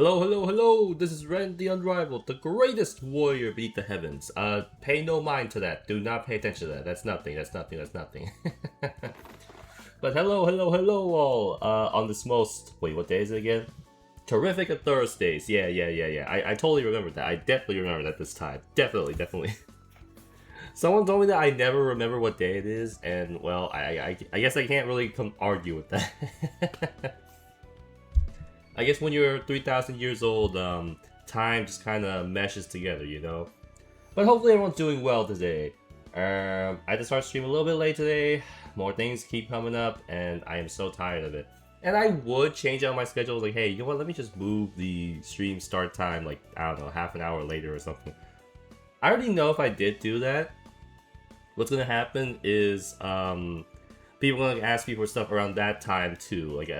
Hello, hello, hello! This is Ren the Unrivaled, the greatest warrior beneath the heavens. Pay no mind to that. Do not pay attention to that. That's nothing, that's nothing, that's nothing. But hello, hello, hello all! On this most... Wait, what day is it again? Terrific of Thursdays. Yeah. I totally remember that. I definitely remember that this time. Definitely. Someone told me that I never remember what day it is, and, well, I guess I can't really argue with that. I guess when you're 3,000 years old, time just kind of meshes together, you know? But hopefully everyone's doing well today. I had to start streaming a little bit late today. More things keep coming up, and I am so tired of it. And I would change out my schedule, like, hey, you know what, let me just move the stream start time, like, I don't know, half an hour later or something. I already know if I did do that, what's gonna happen is, people are gonna ask me for stuff around that time too. Like,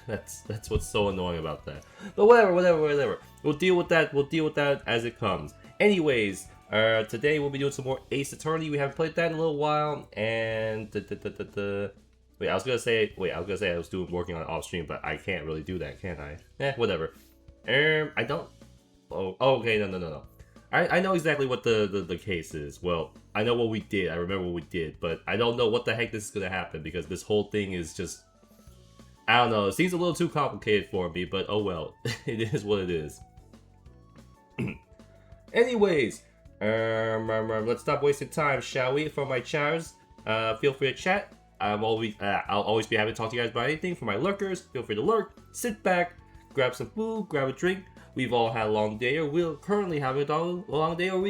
that's what's so annoying about that. But whatever. We'll deal with that as it comes. Anyways, today we'll be doing some more Ace Attorney. We haven't played that in a little while, and I was gonna say I was working on it off stream, but I can't really do that, can I? Whatever. I don't. Oh, okay, no. I know exactly what the case is. Well, I know what we did. I remember what we did, but I don't know what the heck this is gonna happen because this whole thing is just, I don't know. It seems a little too complicated for me, but oh well. It is what it is. Anyways, let's stop wasting time, shall we? For my chatters, feel free to chat. I'll always be happy to talk to you guys about anything. For my lurkers, feel free to lurk. Sit back, grab some food, grab a drink. We've all had a long day, or we'll currently have a long day, or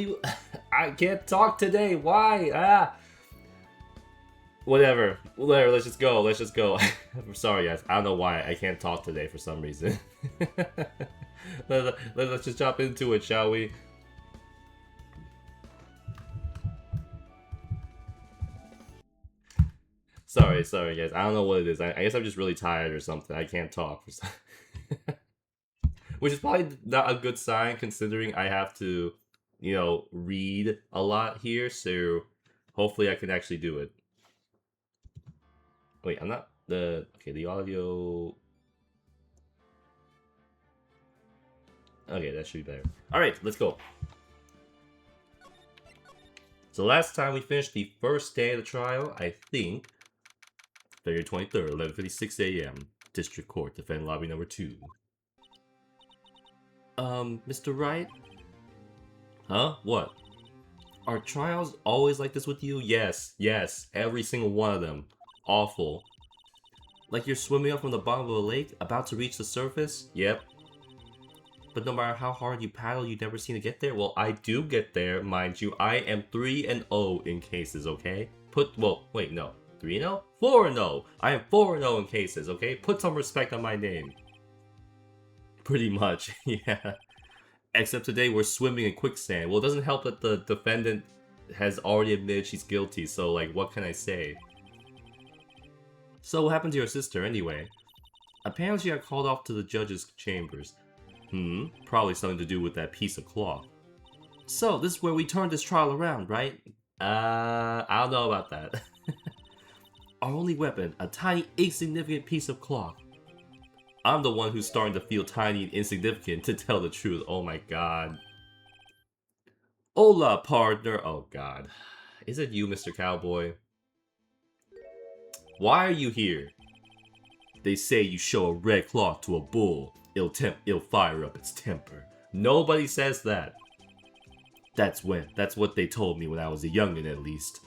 I can't talk today. Why? Whatever. Let's just go. I'm sorry, guys. I don't know why I can't talk today for some reason. Let's just jump into it, shall we? Sorry, guys. I don't know what it is. I guess I'm just really tired or something. I can't talk for some. Which is probably not a good sign considering I have to, read a lot here, so hopefully I can actually do it. Wait, I'm not the audio. Okay, that should be better. Alright, let's go. So last time we finished the first day of the trial, I think, February 23rd, 11:56 a.m. District Court, defendant lobby number 2. Mr. Wright? Huh? What? Are trials always like this with you? Yes, every single one of them. Awful. Like you're swimming up from the bottom of a lake, about to reach the surface? Yep. But no matter how hard you paddle, you never seem to get there? Well, I do get there, mind you. I am 3-0 in cases, okay? 3-0? 4-0! I am 4-0 in cases, okay? Put some respect on my name. Pretty much, yeah. Except today we're swimming in quicksand. Well, it doesn't help that the defendant has already admitted she's guilty, so, like, what can I say? So, what happened to your sister, anyway? Apparently she got called off to the judge's chambers. Probably something to do with that piece of cloth. So, this is where we turned this trial around, right? I don't know about that. Our only weapon, a tiny, insignificant piece of cloth. I'm the one who's starting to feel tiny and insignificant, to tell the truth. Oh my god. Hola, partner. Oh god. Is it you, Mr. Cowboy? Why are you here? They say you show a red cloth to a bull, it'll fire up its temper. Nobody says that. That's what they told me when I was a youngin', at least.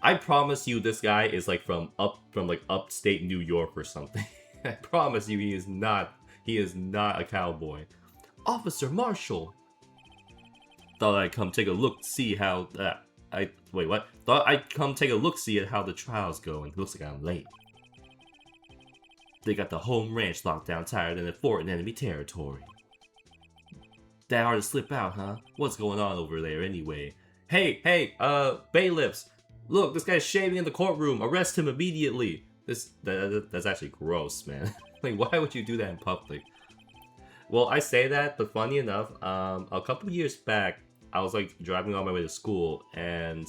I promise you this guy is like from upstate New York or something. I promise you he is not a cowboy. Officer Marshall! Thought I'd come take a look to see how Thought I'd come take a look see at how the trial's going. Looks like I'm late. They got the home ranch locked down tighter than a fort in enemy territory. That hard to slip out, huh? What's going on over there anyway? Hey, bailiffs! Look, this guy's shaving in the courtroom. Arrest him immediately. That's actually gross, man. Like, why would you do that in public? Well, I say that, but funny enough, a couple years back, I was like driving on my way to school, and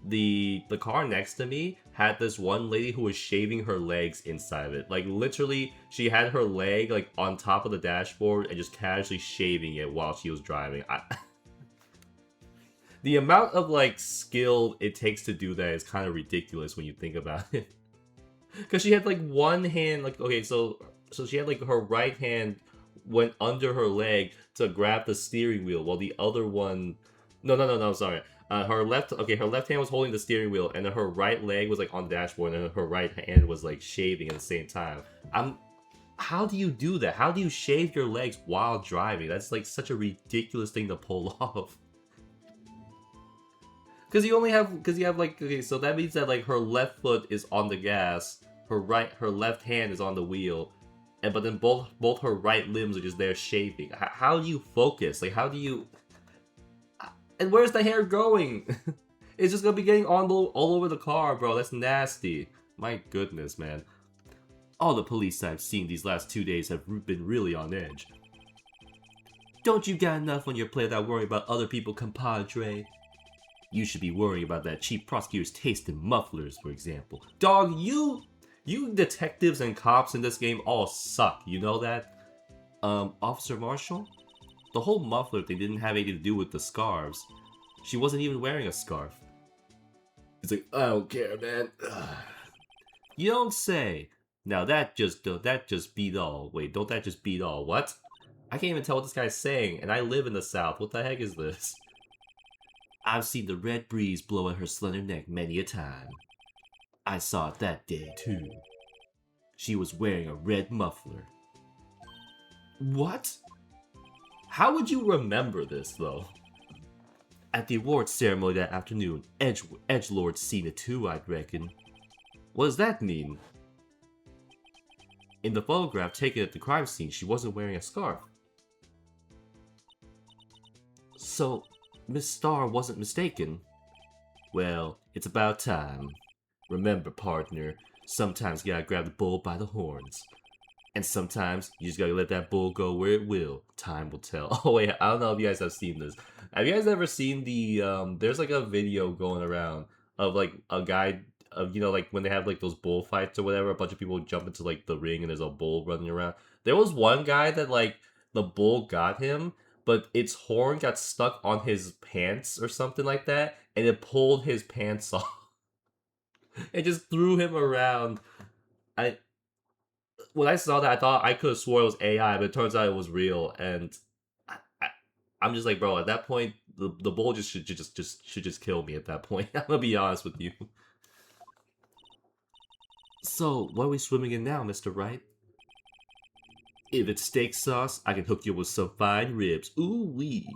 the car next to me had this one lady who was shaving her legs inside of it. Like literally, she had her leg like on top of the dashboard and just casually shaving it while she was driving. The amount of like skill it takes to do that is kind of ridiculous when you think about it. Because she had like one hand, like okay, so she had like her right hand went under her leg to grab the steering wheel, while the other one, no, sorry. Her left hand was holding the steering wheel, and then her right leg was like on the dashboard, and then her right hand was like shaving at the same time. How do you do that? How do you shave your legs while driving? That's like such a ridiculous thing to pull off. Because you have like, okay, so that means that like her left foot is on the gas, her left hand is on the wheel, but then both her right limbs are just there shaving. How do you focus? Like, how do you? And where's the hair going? It's just gonna be getting all over the car, bro. That's nasty. My goodness, man. All the police I've seen these last 2 days have been really on edge. Don't you got enough on your plate without worrying about other people, compadre? You should be worrying about that cheap prosecutor's taste in mufflers, for example. Dog, you detectives and cops in this game all suck, you know that? Officer Marshall? The whole muffler thing didn't have anything to do with the scarves. She wasn't even wearing a scarf. It's like, I don't care, man. You don't say. Now that just beat all. Wait, don't that just beat all? What? I can't even tell what this guy's saying, and I live in the South. What the heck is this? I've seen the red breeze blow at her slender neck many a time. I saw it that day, too. She was wearing a red muffler. What? How would you remember this, though? At the awards ceremony that afternoon, Edgelord seen it too, I'd reckon. What does that mean? In the photograph taken at the crime scene, she wasn't wearing a scarf. So, Miss Starr wasn't mistaken. Well, it's about time. Remember, partner, sometimes you gotta grab the bull by the horns. And sometimes you just gotta let that bull go where it will. Time will tell. Oh wait, I don't know if you guys have seen this. Have you guys ever seen the, there's like a video going around of like a guy, of, you know, like when they have like those bullfights or whatever, a bunch of people jump into like the ring and there's a bull running around. There was one guy that like, the bull got him, but its horn got stuck on his pants or something like that, and it pulled his pants off. It just threw him around. When I saw that, I thought I could have swore it was AI, but it turns out it was real, and I'm just like, bro, at that point, the bull should just kill me at that point. I'm gonna be honest with you. So, what are we swimming in now, Mr. Wright? If it's steak sauce, I can hook you with some fine ribs. Ooh-wee.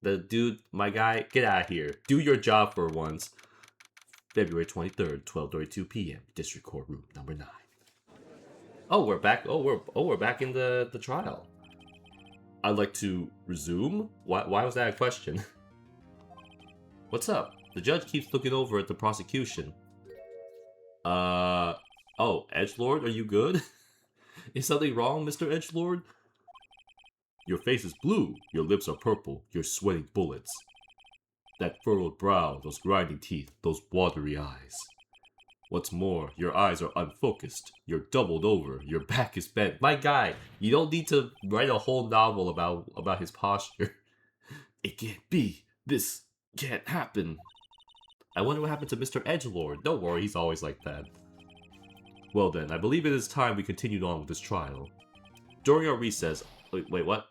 The dude, my guy, get out of here. Do your job for once. February 23rd, 12:32 p.m. District Court Room number 9. Oh, we're back. We're back in the trial. I'd like to resume? Why was that a question? What's up? The judge keeps looking over at the prosecution. Oh, Edgelord, are you good? Is something wrong, Mr. Edgelord? Your face is blue, your lips are purple, you're sweating bullets. That furrowed brow, those grinding teeth, those watery eyes. What's more, your eyes are unfocused, you're doubled over, your back is bent. My guy, you don't need to write a whole novel about his posture. It can't be. This can't happen. I wonder what happened to Mr. Edgelord. Don't worry, he's always like that. Well then, I believe it is time we continued on with this trial. During our recess... Wait, what?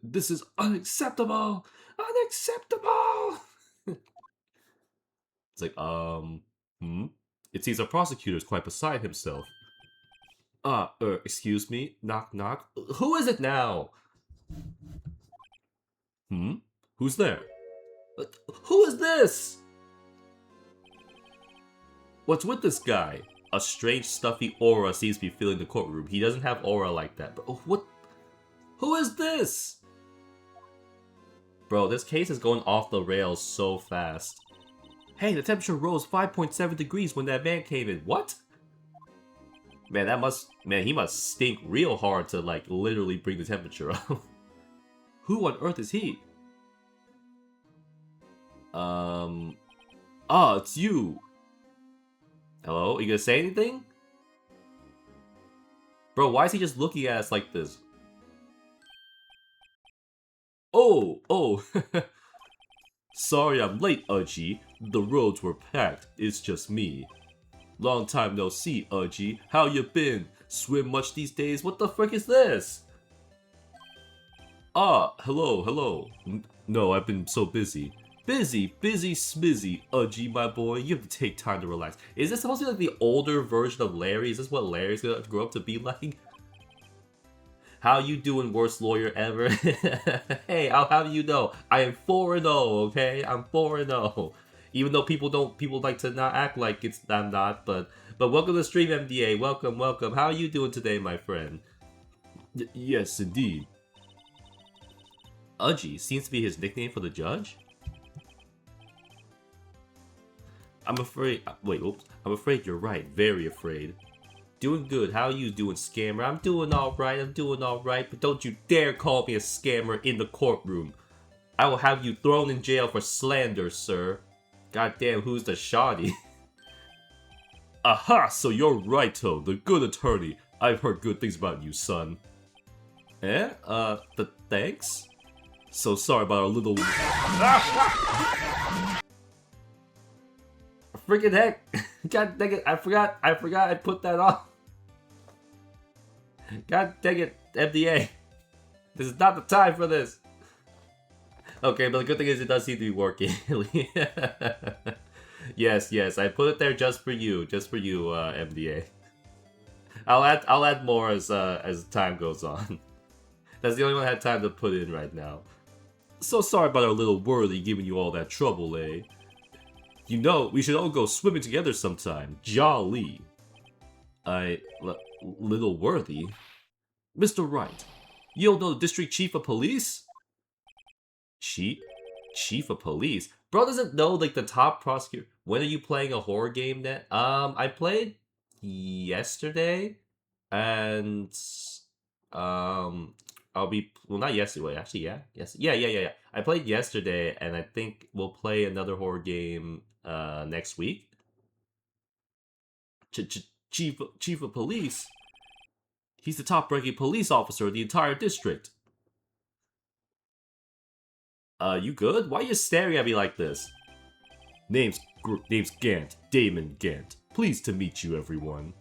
This is unacceptable! Unacceptable! It's like, It seems the prosecutor is quite beside himself. Excuse me? Knock, knock. Who is it now? Who's there? Who is this? What's with this guy? A strange, stuffy aura seems to be filling the courtroom. He doesn't have aura like that. But what? Who is this? Bro, this case is going off the rails so fast. Hey, the temperature rose 5.7 degrees when that van came in. What? Man, he must stink real hard to, like, literally bring the temperature up. Who on earth is he? It's you. Hello? Are you gonna say anything? Bro, why is he just looking at us like this? Oh. Sorry I'm late, Uji. The roads were packed. It's just me. Long time no see, Uji. How you been? Swim much these days? What the frick is this? Hello. No, I've been so busy. Busy, smizzy. Uji, my boy, you have to take time to relax. Is this supposed to be like the older version of Larry? Is this what Larry's gonna grow up to be like? How you doing, worst lawyer ever? Hey, I'll have you know, I am 4-0, okay? I'm 4-0. Even though people like to not act like I'm not, but welcome to the stream, MDA. Welcome. How are you doing today, my friend? Yes, indeed. Uji seems to be his nickname for the judge? I'm afraid... Wait, oops. I'm afraid you're right. Very afraid. Doing good. How are you doing, scammer? I'm doing alright. But don't you dare call me a scammer in the courtroom. I will have you thrown in jail for slander, sir. Goddamn, who's the shoddy? Aha! So you're Righto, the good attorney. I've heard good things about you, son. Thanks? So sorry about our little... Freaking heck! God dang it, I forgot I put that on. God dang it, MDA. This is not the time for this. Okay, but the good thing is it does seem to be working. Yes, I put it there just for you, MDA. I'll add more as time goes on. That's the only one I had time to put in right now. So sorry about our little worthy giving you all that trouble, eh? You know, we should all go swimming together sometime. Jolly. Little worthy? Mr. Wright, you don't know the district chief of police? Chief of police? Bro doesn't know, like, the top prosecutor. When are you playing a horror game then? I played yesterday, and I'll be, well, not yesterday, actually, yeah. Yeah. I played yesterday, and I think we'll play another horror game next week. Chief of police? He's the top-ranking police officer of the entire district. You good? Why are you staring at me like this? Name's Gant, Damon Gant. Pleased to meet you, everyone.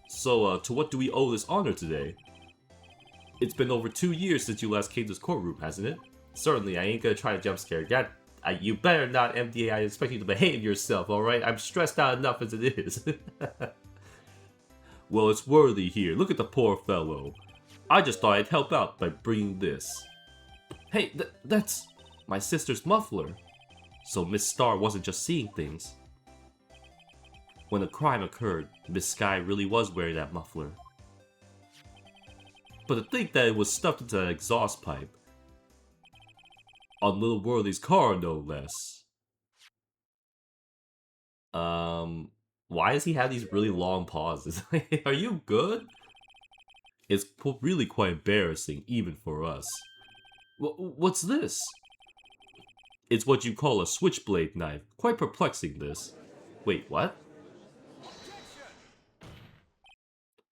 So, to what do we owe this honor today? It's been over 2 years since you last came to this courtroom, hasn't it? Certainly, I ain't gonna try to jump scare. God, you better not, MDA. I expect you to behave yourself, alright? I'm stressed out enough as it is. Well, it's worthy here. Look at the poor fellow. I just thought I'd help out by bringing this. Hey, that's my sister's muffler. So Miss Star wasn't just seeing things. When the crime occurred, Miss Sky really was wearing that muffler. But to think that it was stuffed into that exhaust pipe. On Little Worthy's car, no less. Why does he have these really long pauses? Are you good? It's really quite embarrassing, even for us. What's this? It's what you call a switchblade knife. Quite perplexing, this. Wait, what?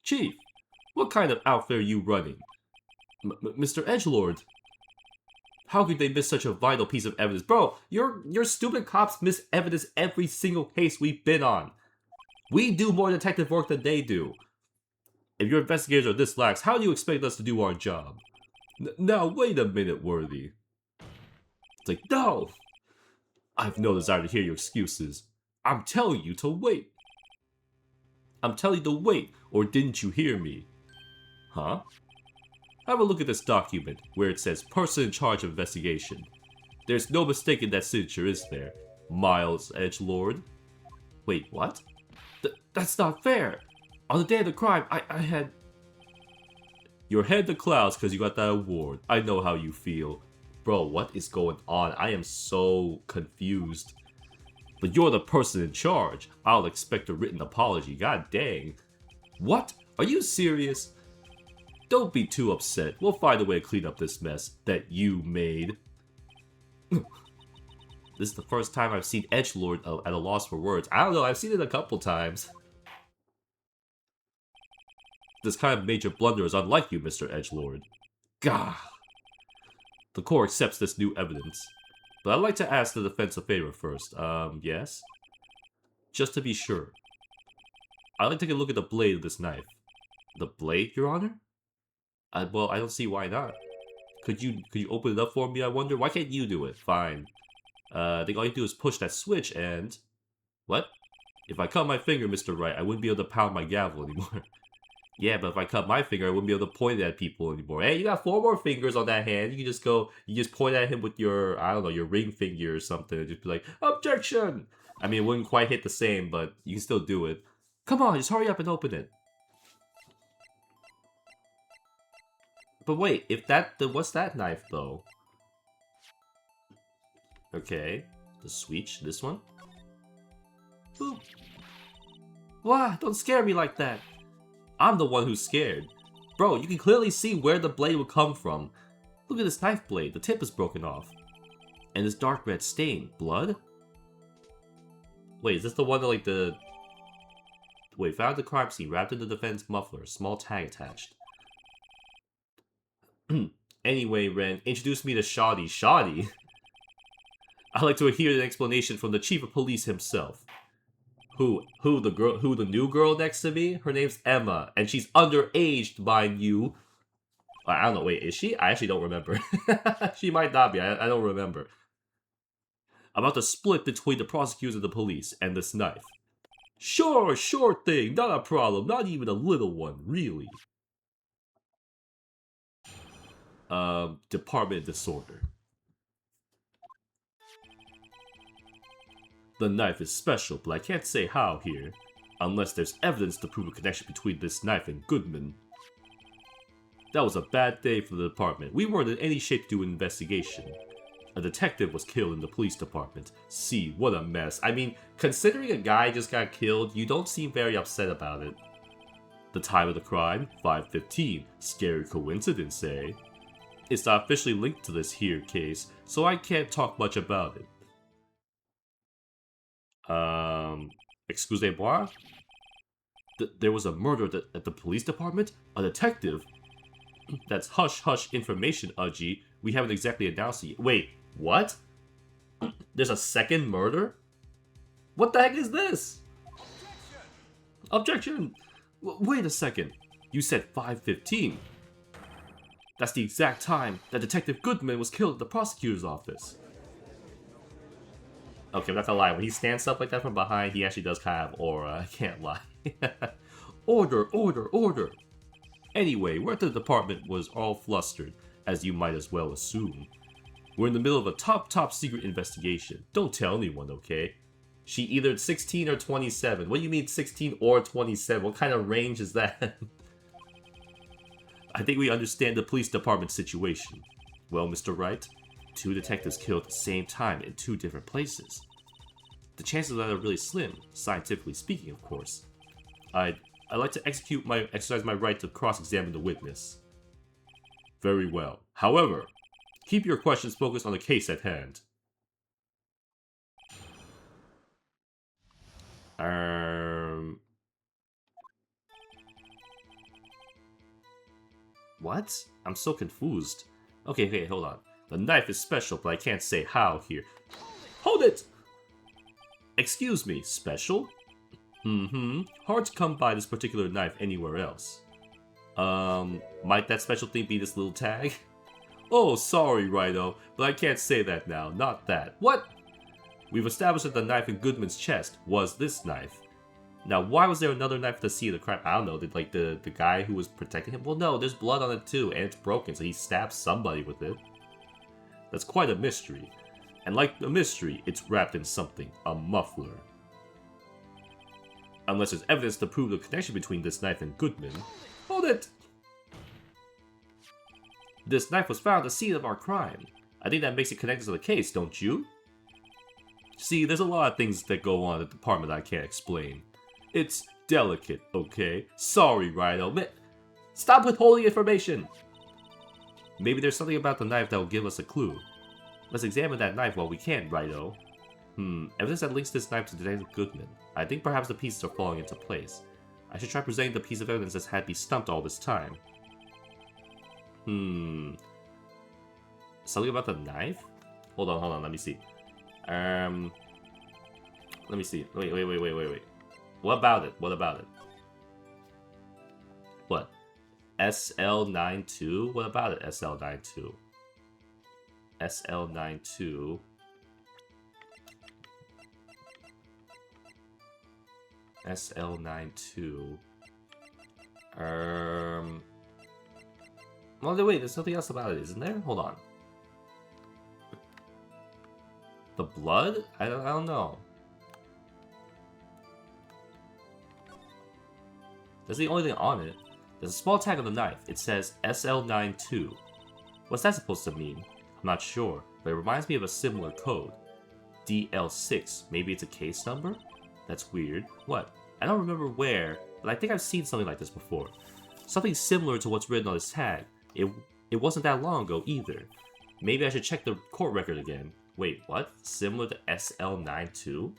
Chief, what kind of outfit are you running? Mr. Edgelord. How could they miss such a vital piece of evidence? Bro, your stupid cops miss evidence every single case we've been on. We do more detective work than they do. If your investigators are this lax, how do you expect us to do our job? Now, wait a minute, Worthy. It's like, no! I've no desire to hear your excuses. I'm telling you to wait. I'm telling you to wait, or didn't you hear me? Huh? Have a look at this document, where it says person in charge of investigation. There's no mistaking that signature, is there? Miles Edgelord. Wait, what? That's not fair! On the day of the crime, I had... Your head to clouds because you got that award. I know how you feel. Bro, what is going on? I am so confused. But you're the person in charge. I'll expect a written apology. God dang. What? Are you serious? Don't be too upset. We'll find a way to clean up this mess that you made. This is the first time I've seen edgelord at a loss for words. I don't know, I've seen it a couple times. This kind of major blunder is unlike you, Mr. Edgelord. Gah! The court accepts this new evidence. But I'd like to ask the defense a favor first. Yes? Just to be sure. I'd like to take a look at the blade of this knife. The blade, Your Honor? Well, I don't see why not. Could you open it up for me, I wonder? Why can't you do it? Fine. I think all you do is push that switch and... What? If I cut my finger, Mr. Wright, I wouldn't be able to pound my gavel anymore. Yeah, but if I cut my finger, I wouldn't be able to point it at people anymore. Hey, you got 4 more fingers on that hand. You can just go, you just point at him with your, I don't know, your ring finger or something. And just be like, objection! I mean, it wouldn't quite hit the same, but you can still do it. Come on, just hurry up and open it. But wait, if that, what's that knife though? Okay, the switch, this one. Boop. Wah, don't scare me like that. I'm the one who's scared. Bro, you can clearly see where the blade would come from. Look at this knife blade, the tip is broken off. And this dark red stain, blood? Wait, is this the one that like the... Wait, found the crime scene, wrapped in the defense muffler, small tag attached. Anyway, Ren, introduce me to Shoddy. Shoddy? I'd like to hear an explanation from the chief of police himself. Who the new girl next to me? Her name's Emma, and she's underage, mind you. I don't know, wait, is she? I actually don't remember. She might not be, I don't remember. About the split between the prosecutors and the police, and this knife. Sure thing, not a problem, not even a little one, really. Department disorder. The knife is special, but I can't say how here. Unless there's evidence to prove a connection between this knife and Goodman. That was a bad day for the department. We weren't in any shape to do an investigation. A detective was killed in the police department. See, what a mess. I mean, considering a guy just got killed, you don't seem very upset about it. The time of the crime? 5:15. Scary coincidence, eh? It's not officially linked to this here case, so I can't talk much about it. Excusez-moi? There was a murder at the police department? A detective? That's hush-hush information, Udgy. We haven't exactly announced it yet. Wait, what? There's a second murder? What the heck is this? Objection! Wait a second. You said 5:15. That's the exact time that Detective Goodman was killed at the prosecutor's office. Okay, I'm not gonna lie, when he stands up like that from behind, he actually does kind of have aura, I can't lie. Order, order, order! Anyway, we're at the department was all flustered, as you might as well assume. We're in the middle of a top secret investigation. Don't tell anyone, okay? She either 16 or 27. What do you mean 16 or 27? What kind of range is that? I think we understand the police department's situation. Well, Mr. Wright, 2 detectives killed at the same time in 2 different places. The chances of that are really slim, scientifically speaking, of course. I'd like to exercise my right to cross-examine the witness. Very well. However, keep your questions focused on the case at hand. What? I'm so confused. Okay, hold on. The knife is special, but I can't say how here. Hold it! Excuse me, special? Hard to come by this particular knife anywhere else. Might that special thing be this little tag? Oh, sorry, Rhino, but I can't say that now, not that. What? We've established that the knife in Goodman's chest was this knife. Now, why was there another knife at the scene of the crime? I don't know, did like the guy who was protecting him? Well, no, there's blood on it too, and it's broken, so he stabbed somebody with it. That's quite a mystery. And like a mystery, it's wrapped in something, a muffler. Unless there's evidence to prove the connection between this knife and Goodman. Hold it! This knife was found at the scene of our crime. I think that makes it connected to the case, don't you? See, there's a lot of things that go on at the department that I can't explain. It's delicate, okay? Sorry, Rhino. Stop withholding information! Maybe there's something about the knife that will give us a clue. Let's examine that knife while we can, Righto. Evidence that links this knife to Detective Goodman. I think perhaps the pieces are falling into place. I should try presenting the piece of evidence that's had me stumped all this time. Something about the knife? Hold on, let me see. Let me see. Wait. What about it? What? SL92? What about it, SL92? SL92... SL92... Well, wait, there's something else about it, isn't there? Hold on. The blood? I don't know. That's the only thing on it. There's a small tag on the knife. It says SL92. What's that supposed to mean? I'm not sure, but it reminds me of a similar code. DL6. Maybe it's a case number? That's weird. What? I don't remember where, but I think I've seen something like this before. Something similar to what's written on this tag. It wasn't that long ago either. Maybe I should check the court record again. Wait, what? Similar to SL92?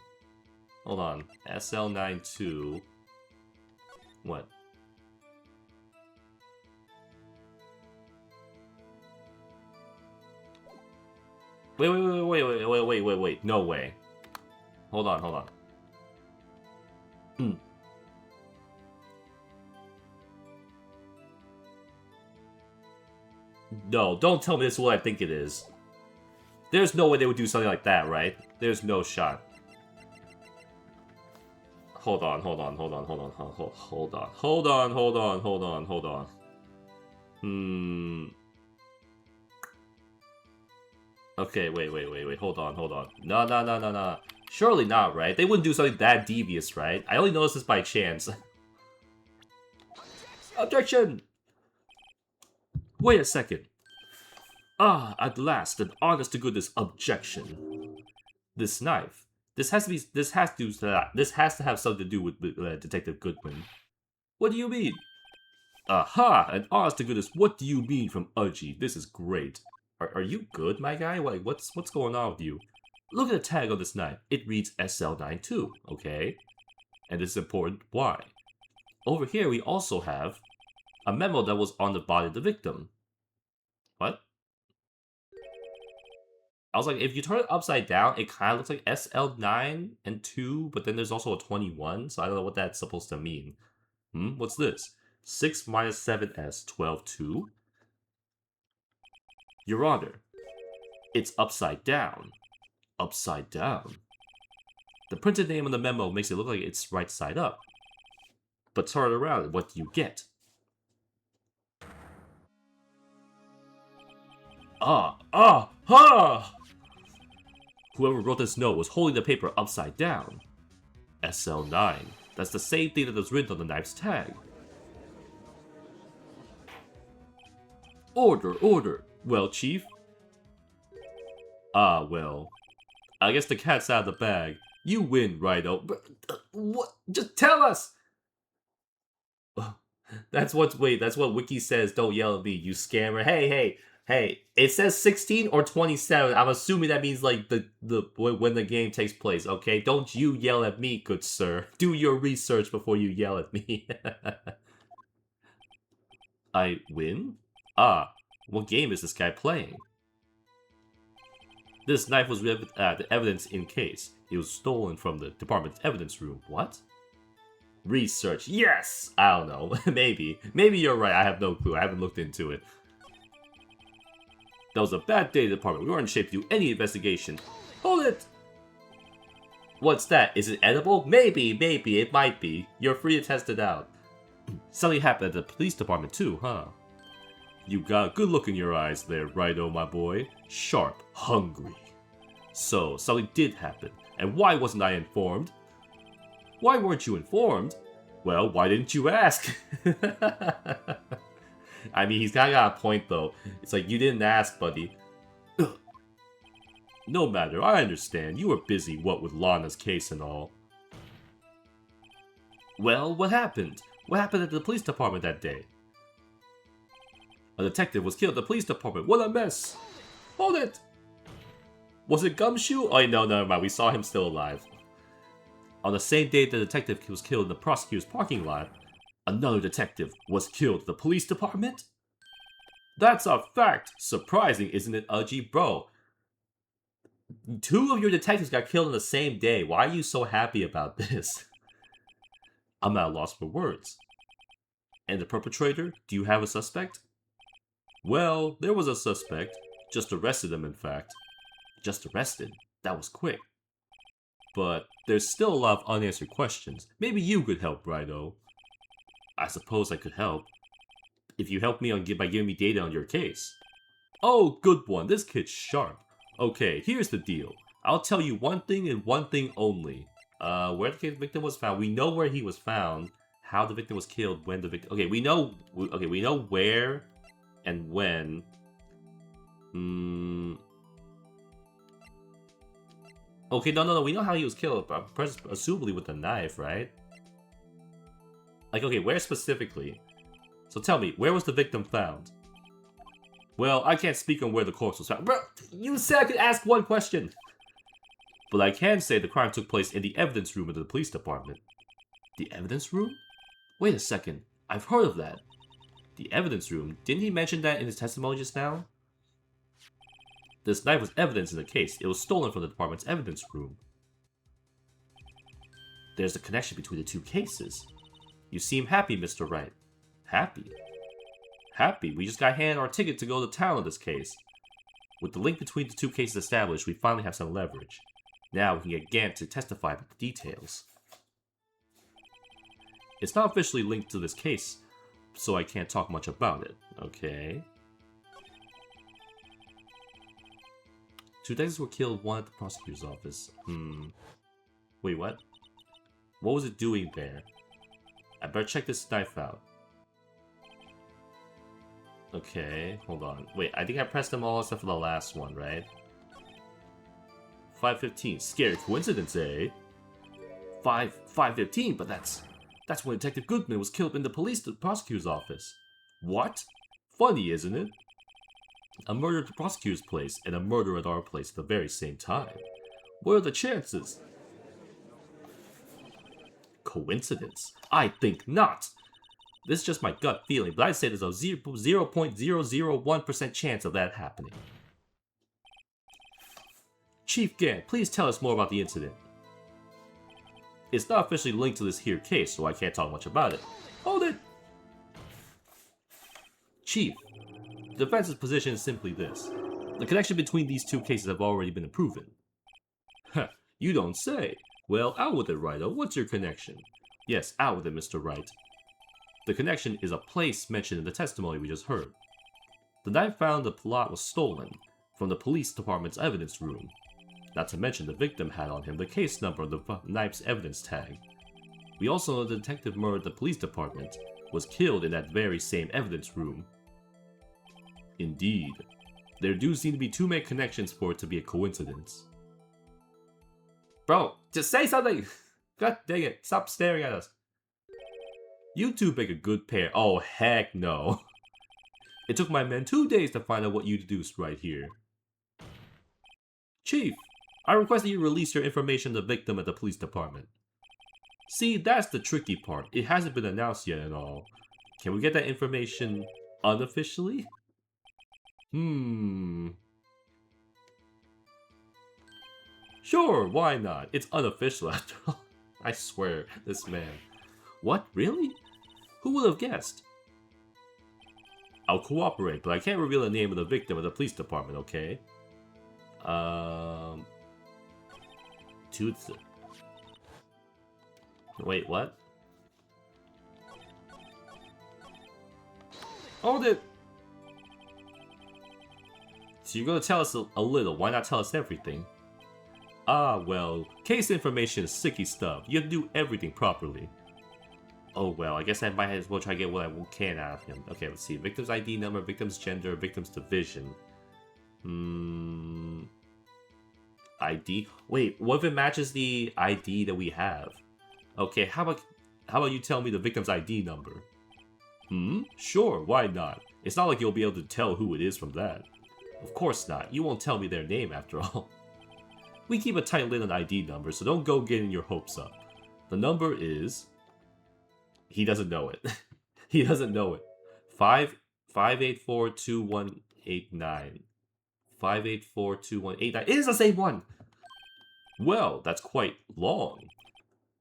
Hold on. SL92... What? Wait. No way. Hold on. No, don't tell me this is what I think it is. There's no way they would do something like that, right? There's no shot. Hold on. Okay, wait. Hold on. No. Surely not, right? They wouldn't do something that devious, right? I only noticed this by chance. Objection! Wait a second. At last, an honest-to-goodness objection. This knife. This has to have something to do with Detective Goodman. What do you mean? Aha! An honest-to-goodness, what do you mean from Udgy? This is great. Are you good, my guy? Like, what's going on with you? Look at the tag on this knife. It reads SL92, okay? And this is important. Why? Over here, we also have a memo that was on the body of the victim. What? I was like, if you turn it upside down, it kind of looks like SL9 and 2, but then there's also a 21, so I don't know what that's supposed to mean. What's this? 6 minus 7s, 12, 2? Your Honor, it's upside down. Upside down? The printed name on the memo makes it look like it's right side up. But turn it around, what do you get? Whoever wrote this note was holding the paper upside down. SL9. That's the same thing that was written on the knife's tag. Order. Well, Chief? Well. I guess the cat's out of the bag. You win, Righto. But, what? Just tell us! That's what Wiki says. Don't yell at me, you scammer. Hey. It says 16 or 27. I'm assuming that means like when the game takes place. Okay, don't you yell at me, good sir. Do your research before you yell at me. I win? What game is this guy playing? This knife was the evidence in case. It was stolen from the department's evidence room. What? Research. Yes! I don't know. Maybe you're right. I have no clue. I haven't looked into it. That was a bad day to the department. We weren't in shape to do any investigation. Hold it! What's that? Is it edible? Maybe. It might be. You're free to test it out. Something happened at the police department too, huh? You got a good look in your eyes there, Righto, my boy. Sharp, hungry. So, something did happen. And why wasn't I informed? Why weren't you informed? Well, why didn't you ask? I mean, he's kind of got a point, though. It's like, you didn't ask, buddy. No matter, I understand. You were busy, what with Lana's case and all. Well, what happened? What happened at the police department that day? A detective was killed at the police department. What a mess! Hold it! Was it Gumshoe? Oh, no, never mind. We saw him still alive. On the same day the detective was killed in the prosecutor's parking lot, another detective was killed in the police department? That's a fact! Surprising, isn't it, Udgy? Bro, 2 of your detectives got killed on the same day. Why are you so happy about this? I'm at a loss for words. And the perpetrator? Do you have a suspect? Well, there was a suspect. Just arrested him, in fact. Just arrested? That was quick. But there's still a lot of unanswered questions. Maybe you could help, Righto. I suppose I could help. If you help me by giving me data on your case. Oh, good one. This kid's sharp. Okay, here's the deal. I'll tell you one thing and one thing only. Where the victim was found. We know where he was found. How the victim was killed. When the victim. Okay, we know. Okay, we know where and when. Okay, no. We know how he was killed. Presumably with a knife, right? Like, okay, where specifically? So tell me, where was the victim found? Well, I can't speak on where the corpse was found. Bro, you said I could ask one question! But I can say the crime took place in the evidence room of the police department. The evidence room? Wait a second, I've heard of that. The evidence room? Didn't he mention that in his testimony just now? This knife was evidence in the case. It was stolen from the department's evidence room. There's a connection between the 2 cases. You seem happy, Mr. Wright. Happy? Happy? We just got handed our ticket to go to town on this case. With the link between the 2 cases established, we finally have some leverage. Now we can get Gant to testify about the details. It's not officially linked to this case, so I can't talk much about it. Okay. 2 detectives were killed, 1 at the prosecutor's office. Wait, what? What was it doing there? I better check this knife out. Okay, hold on. Wait, I think I pressed them all except for the last one, right? 5:15. Scary coincidence, eh? 5:15, but that's when Detective Goodman was killed in the prosecutor's office. What? Funny, isn't it? A murder at the prosecutor's place and a murder at our place at the very same time. What are the chances? Coincidence? I think not. This is just my gut feeling, but I'd say there's a 0.001% chance of that happening. Chief Gant, please tell us more about the incident. It's not officially linked to this here case, so I can't talk much about it. Hold it! Chief, the defense's position is simply this. The connection between these 2 cases have already been proven. Huh, you don't say. Well, out with it, Righto. What's your connection? Yes, out with it, Mr. Wright. The connection is a place mentioned in the testimony we just heard. The knife found in the plot was stolen from the police department's evidence room. Not to mention the victim had on him the case number of the knife's evidence tag. We also know the detective murdered the police department was killed in that very same evidence room. Indeed. There do seem to be too many connections for it to be a coincidence. Bro, just say something! God dang it, stop staring at us. You 2 make a good pair. Oh, heck no. It took my men 2 days to find out what you deduced right here. Chief, I request that you release your information to the victim at the police department. See, that's the tricky part. It hasn't been announced yet at all. Can we get that information unofficially? Sure, why not? It's unofficial after all. I swear, this man. What? Really? Who would have guessed? I'll cooperate, but I can't reveal the name of the victim of the police department, okay? Wait, what? Hold it! So you're gonna tell us a little, why not tell us everything? Ah, well, case information is sticky stuff. You have to do everything properly. Oh well, I guess I might as well try to get what I can out of him. Okay, let's see. Victim's ID number, victim's gender, victim's division. ID? Wait, what if it matches the ID that we have? Okay, how about you tell me the victim's ID number? Sure, why not? It's not like you'll be able to tell who it is from that. Of course not. You won't tell me their name after all. We keep a tight lid on ID numbers, so don't go getting your hopes up. The number is... He doesn't know it. He doesn't know it. 5842189. 5842189. It is the same one! Well, that's quite long.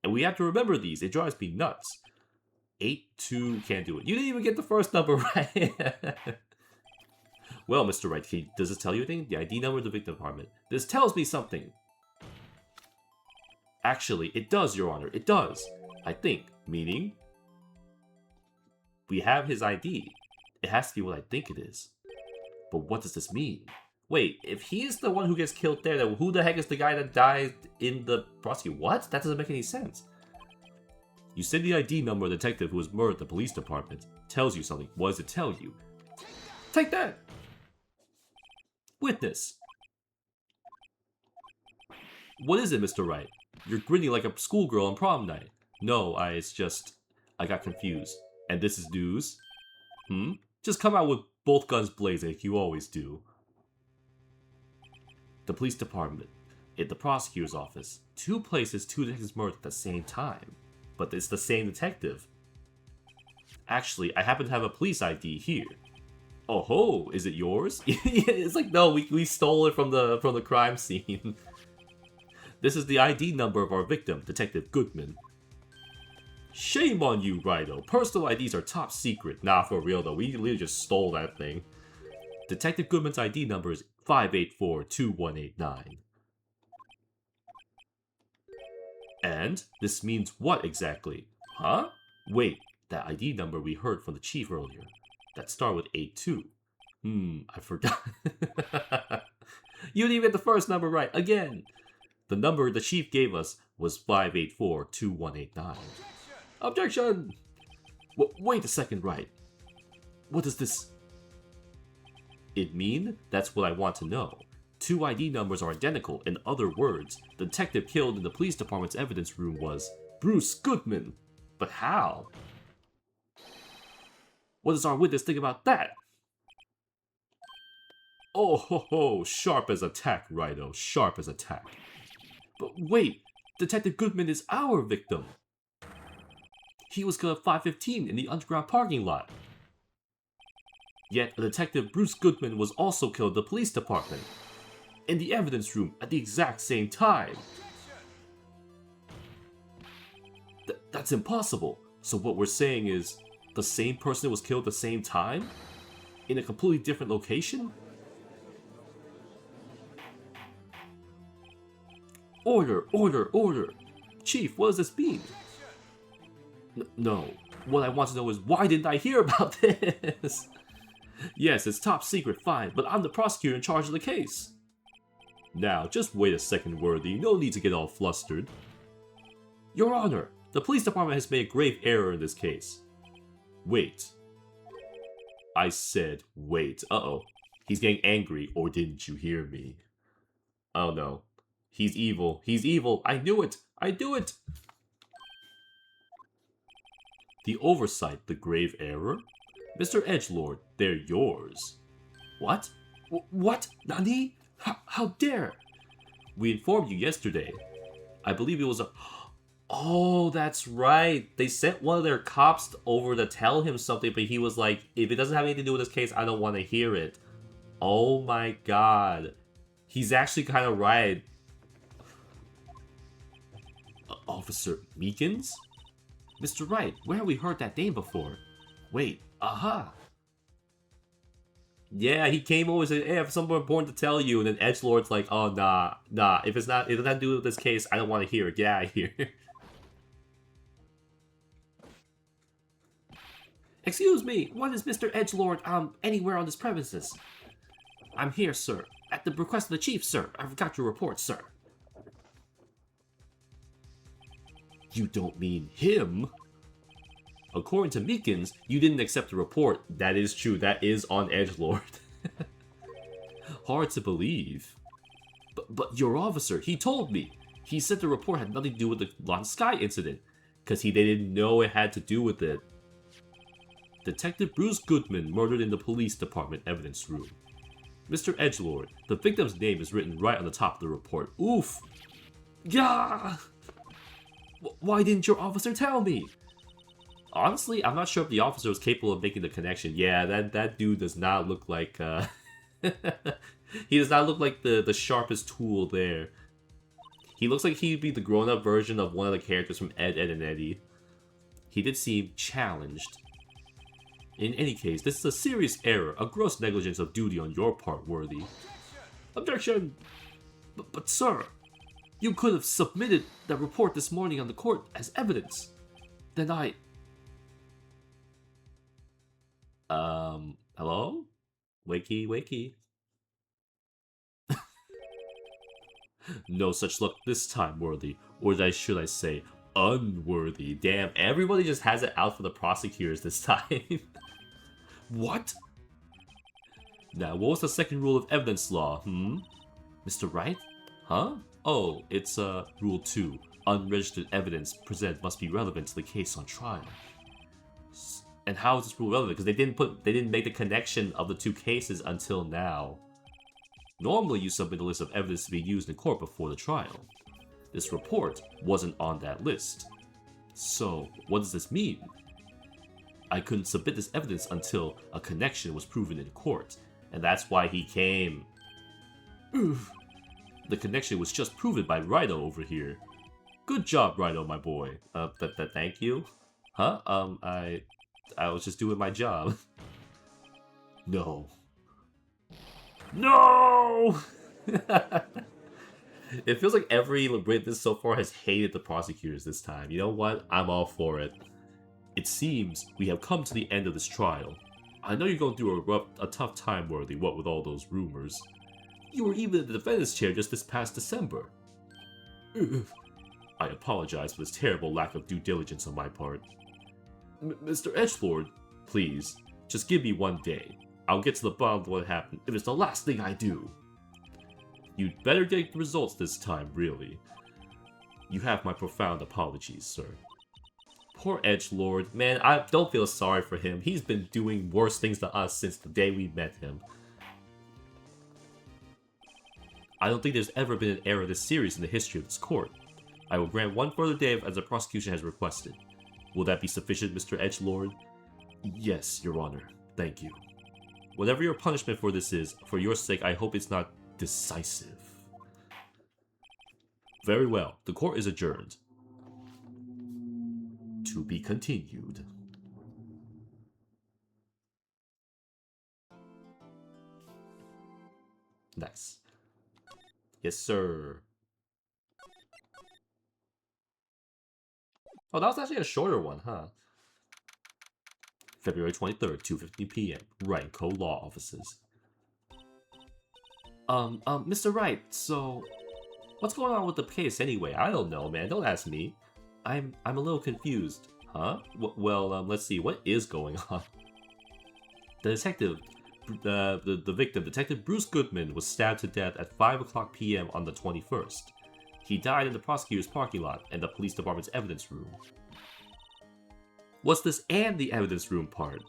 And we have to remember these. It drives me nuts. 82, can't do it. You didn't even get the first number right. Well, Mr. Wright, does this tell you anything? The ID number of the victim department. This tells me something. Actually, it does, Your Honor. It does. I think. Meaning, we have his ID. It has to be what I think it is. But what does this mean? Wait, if he's the one who gets killed there, then who the heck is the guy that died in the prosecution? What? That doesn't make any sense. You said the ID number of the detective who was murdered at the police department tells you something. What does it tell you? Take that! Witness. What is it, Mr. Wright? You're grinning like a schoolgirl on prom night. No, I got confused. And this is news? Just come out with both guns blazing like you always do. The police department. At the prosecutor's office. 2 places, 2 detectives murdered at the same time. But it's the same detective. Actually, I happen to have a police ID here. Oh ho, is it yours? It's like, no, we stole it from the crime scene. This is the ID number of our victim, Detective Goodman. Shame on you, Righto. Personal IDs are top secret. Nah, for real though, we literally just stole that thing. Detective Goodman's ID number is 5842189. And this means what exactly? Huh? Wait, that ID number we heard from the chief earlier. That started with 82. I forgot. You didn't even get the first number right, again! The number the chief gave us was 5842189. Objection! Wait a second, Wright. What does this... it mean? That's what I want to know. 2 ID numbers are identical. In other words, the detective killed in the police department's evidence room was Bruce Goodman. But how? What does our witness think about that? Oh ho ho, sharp as a tack, Righto, sharp as a tack. But wait, Detective Goodman is our victim. He was killed at 5:15 in the underground parking lot. Yet, a detective Bruce Goodman was also killed in the police department. In the evidence room at the exact same time. That's impossible. So what we're saying is, the same person was killed at the same time? In a completely different location? Order, order, order! Chief, what does this mean? No. What I want to know is, why didn't I hear about this? Yes, it's top secret, fine, but I'm the prosecutor in charge of the case. Now, just wait a second, Worthy. No need to get all flustered. Your Honor, the police department has made a grave error in this case. Wait. I said wait. Uh-oh. He's getting angry, or didn't you hear me? Oh no. He's evil. He's evil. I knew it. I knew it. The oversight, the grave error? Mr. Edgelord, they're yours. What? What? Nani? How dare? We informed you yesterday. I believe it was a... Oh, that's right. They sent one of their cops over to tell him something, but he was like, if it doesn't have anything to do with this case, I don't want to hear it. Oh my god. He's actually kind of right. Officer Meekins? Mr. Wright, where have we heard that name before? Wait, aha. Yeah, he came over and said, hey, I have something important to tell you, and then Edgelord's like, oh, nah, if it doesn't have to do with this case, I don't want to hear it, get out of here. Excuse me, what is Mr. Edgelord, anywhere on this premises? I'm here, sir, at the request of the chief, sir. I forgot your report, sir. You don't mean him? According to Meekins, you didn't accept the report. That is true. That is on Edgelord. Hard to believe. But your officer, he told me. He said the report had nothing to do with the Lon Sky incident. Because they didn't know it had to do with it. Detective Bruce Goodman murdered in the police department evidence room. Mr. Edgelord, the victim's name is written right on the top of the report. Oof! Yeah! Why didn't your officer tell me? Honestly, I'm not sure if the officer was capable of making the connection. Yeah, that dude does not look like, he does not look like the sharpest tool there. He looks like he'd be the grown-up version of one of the characters from Ed, Edd and Eddy. He did seem challenged. In any case, this is a serious error, a gross negligence of duty on your part, Worthy. Objection! But sir, you could have submitted that report this morning on the court as evidence. Then hello? Wakey, wakey. No such luck this time, Worthy. Or should I say, unworthy. Damn, everybody just has it out for the prosecutors this time. What? Now, what was the second rule of evidence law, Mr. Wright? Huh? Oh, it's, Rule 2. Unregistered evidence presented must be relevant to the case on trial. And how is this rule relevant? Because they didn't make the connection of the two cases until now. Normally, you submit a list of evidence to be used in court before the trial. This report wasn't on that list. So, what does this mean? I couldn't submit this evidence until a connection was proven in court, and that's why he came. Oof. The connection was just proven by Wright over here. Good job, Wright, my boy. Thank you? Huh? I was just doing my job. No. No! It feels like every witness so far has hated the prosecutors this time. You know what? I'm all for it. It seems we have come to the end of this trial. I know you're going through a tough time, Worthy, what with all those rumors. You were even in the defendant's chair just this past December. I apologize for this terrible lack of due diligence on my part. Mr. Edgelord, please, just give me one day. I'll get to the bottom of what happened if it's the last thing I do. You'd better get the results this time, really. You have my profound apologies, sir. Poor Edgelord. Man, I don't feel sorry for him. He's been doing worse things to us since the day we met him. I don't think there's ever been an error this serious in the history of this court. I will grant one further day as the prosecution has requested. Will that be sufficient, Mr. Edgelord? Yes, Your Honor. Thank you. Whatever your punishment for this is, for your sake, I hope it's not decisive. Very well. The court is adjourned. To be continued. Nice. Yes, sir. Oh, that was actually a shorter one, huh? February 23rd, 2:15 p.m. Wright Co. Law Offices. Mr. Wright, so what's going on with the case anyway? I don't know, man. Don't ask me. I'm a little confused. Huh? Well, let's see. What is going on? The detective, the victim, Detective Bruce Goodman, was stabbed to death at 5:00 p.m. on the 21st. He died in the prosecutor's parking lot and the police department's evidence room. What's this and the evidence room part?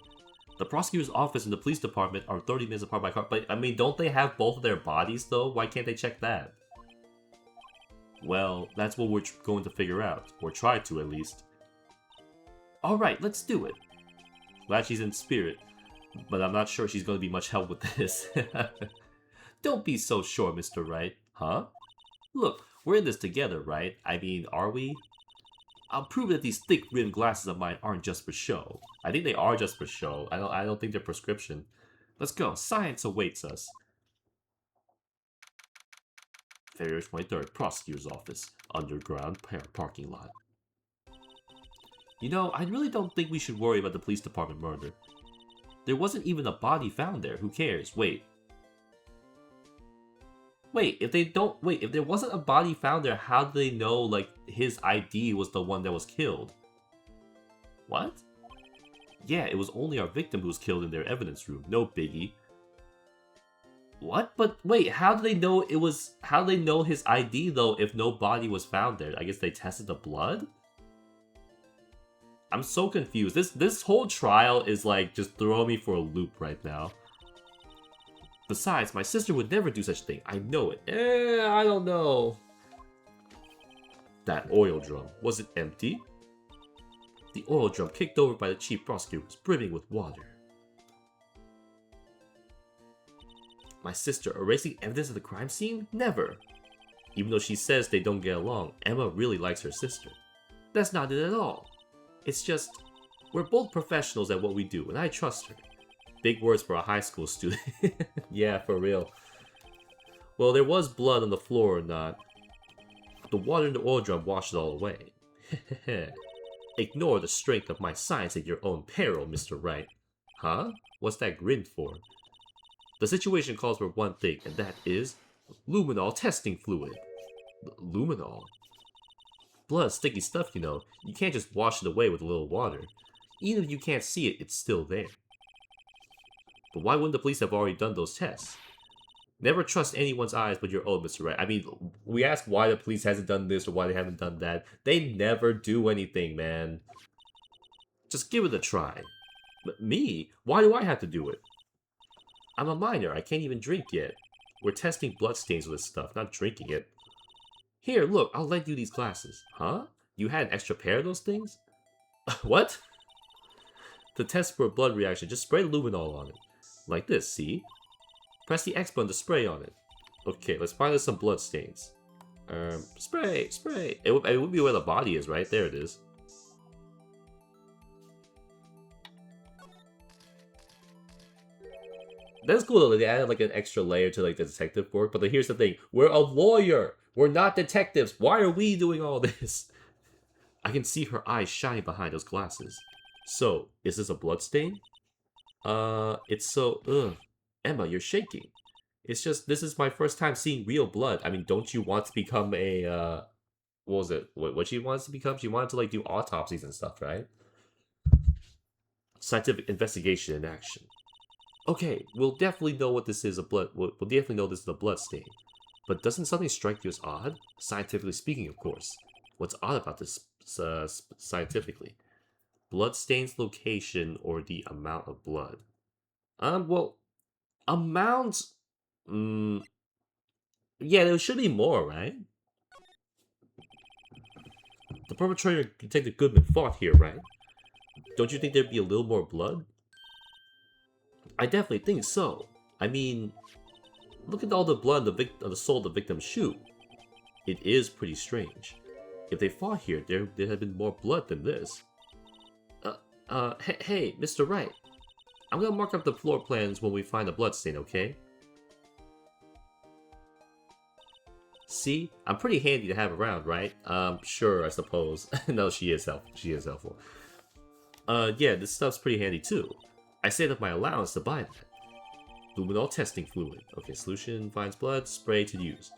The prosecutor's office and the police department are 30 minutes apart by car. But, I mean, don't they have both of their bodies, though? Why can't they check that? Well, that's what we're going to figure out. Or try to, at least. Alright, let's do it. Glad she's in spirit, but I'm not sure she's going to be much help with this. Don't be so sure, Mr. Wright. Huh? Look, we're in this together, right? I mean, are we? I'll prove that these thick-rimmed glasses of mine aren't just for show. I think they are just for show. I don't think they're prescription. Let's go. Science awaits us. February 23rd, Prosecutor's Office. Underground parking lot. You know, I really don't think we should worry about the police department murder. There wasn't even a body found there. Who cares? Wait, if there wasn't a body found there, how do they know, like, his ID was the one that was killed? What? Yeah, it was only our victim who was killed in their evidence room. No biggie. What? But wait, how do they know his ID, though, if no body was found there? I guess they tested the blood? I'm so confused. This whole trial is, like, just throwing me for a loop right now. Besides, my sister would never do such a thing. I know it. I don't know. That oil drum, was it empty? The oil drum kicked over by the chief prosecutor was brimming with water. My sister erasing evidence of the crime scene? Never. Even though she says they don't get along, Emma really likes her sister. That's not it at all. It's just, we're both professionals at what we do, and I trust her. Big words for a high school student. Yeah, for real. Well, there was blood on the floor or not. The water in the oil drum washed it all away. Ignore the strength of my science at your own peril, Mr. Wright. Huh? What's that grin for? The situation calls for one thing, and that is luminol testing fluid. Luminol? Blood, sticky stuff, you know. You can't just wash it away with a little water. Even if you can't see it, it's still there. But why wouldn't the police have already done those tests? Never trust anyone's eyes but your own, Mr. Wright. I mean, we ask why the police hasn't done this or why they haven't done that. They never do anything, man. Just give it a try. But me? Why do I have to do it? I'm a minor. I can't even drink yet. We're testing bloodstains with this stuff, not drinking it. Here, look, I'll lend you these glasses. Huh? You had an extra pair of those things? What? To test for a blood reaction, just spray luminol on it. Like this, see? Press the X button to spray on it. Okay, let's find us some blood stains. Spray, spray. It would be where the body is, right? There it is. That's cool though, they added like an extra layer to like the detective work, but here's the thing. We're a lawyer! We're not detectives! Why are we doing all this? I can see her eyes shine behind those glasses. So, is this a blood stain? It's so... Ugh. Emma, you're shaking. It's just, this is my first time seeing real blood. I mean, don't you want to become a, what was it? What she wants to become? She wanted to, like, do autopsies and stuff, right? Scientific investigation in action. Okay, we'll definitely know what this is, we'll definitely know this is a blood stain. But doesn't something strike you as odd? Scientifically speaking, of course. What's odd about this, scientifically? Blood stain's location or the amount of blood? Well... Amount? Yeah, there should be more, right? The perpetrator, Detective Goodman, fought here, right? Don't you think there'd be a little more blood? I definitely think so. I mean, look at all the blood on the sole of the victim's shoe. It is pretty strange. If they fought here, there had been more blood than this. Hey, Mr. Wright. I'm gonna mark up the floor plans when we find a bloodstain, okay? See? I'm pretty handy to have around, right? Sure, I suppose. No, she is helpful. She is helpful. Yeah, this stuff's pretty handy too. I saved up my allowance to buy that. Luminol testing fluid. Okay, solution finds blood, spray to use.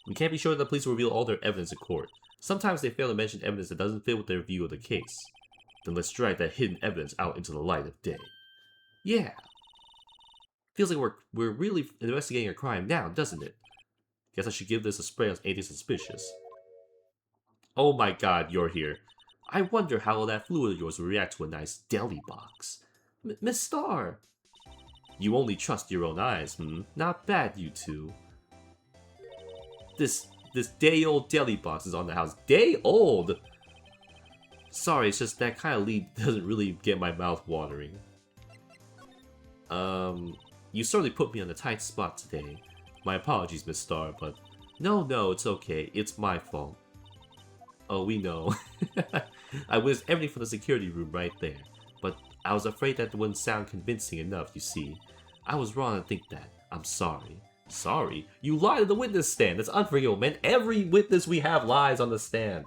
We can't be sure that the police will reveal all their evidence in court. Sometimes they fail to mention evidence that doesn't fit with their view of the case. Then let's drag that hidden evidence out into the light of day. Yeah. Feels like we're really investigating a crime now, doesn't it? Guess I should give this a spray on anything suspicious. Oh my god, you're here. I wonder how that fluid of yours will react to a nice deli box. Miss Starr! You only trust your own eyes, Not bad, you two. This day-old deli box is on the house. Day-old? Sorry, it's just that kind of lead doesn't really get my mouth watering. You certainly put me on a tight spot today. My apologies, Miss Starr, but... No, it's okay. It's my fault. Oh, we know. I witnessed everything from the security room right there. But I was afraid that wouldn't sound convincing enough, you see. I was wrong to think that. I'm sorry. Sorry? You lied at the witness stand. That's unforgivable, man. Every witness we have lies on the stand.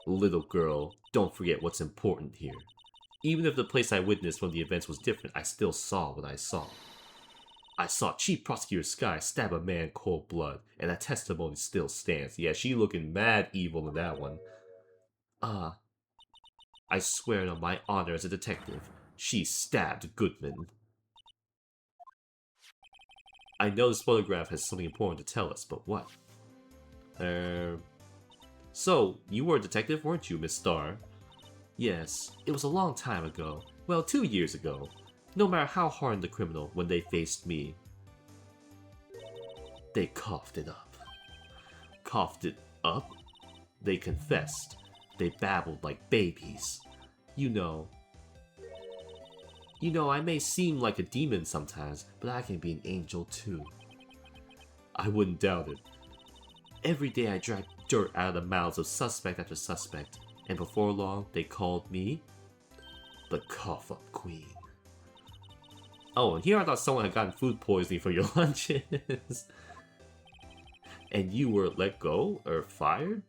Little girl, don't forget what's important here. Even if the place I witnessed from the events was different, I still saw what I saw. I saw Chief Prosecutor Sky stab a man cold blood, and that testimony still stands. Yeah, she looking mad evil in that one. I swear it on my honor as a detective, she stabbed Goodman. I know this photograph has something important to tell us, but what? So, you were a detective, weren't you, Miss Starr? Yes, it was a long time ago. Well, 2 years ago, no matter how hardened the criminal when they faced me, they coughed it up. Coughed it up? They confessed. They babbled like babies. You know, I may seem like a demon sometimes, but I can be an angel too. I wouldn't doubt it. Every day I dragged dirt out of the mouths of suspect after suspect, and before long they called me the Cough-Up Queen. Oh, and here I thought someone had gotten food poisoning from your lunches. And you were let go or fired?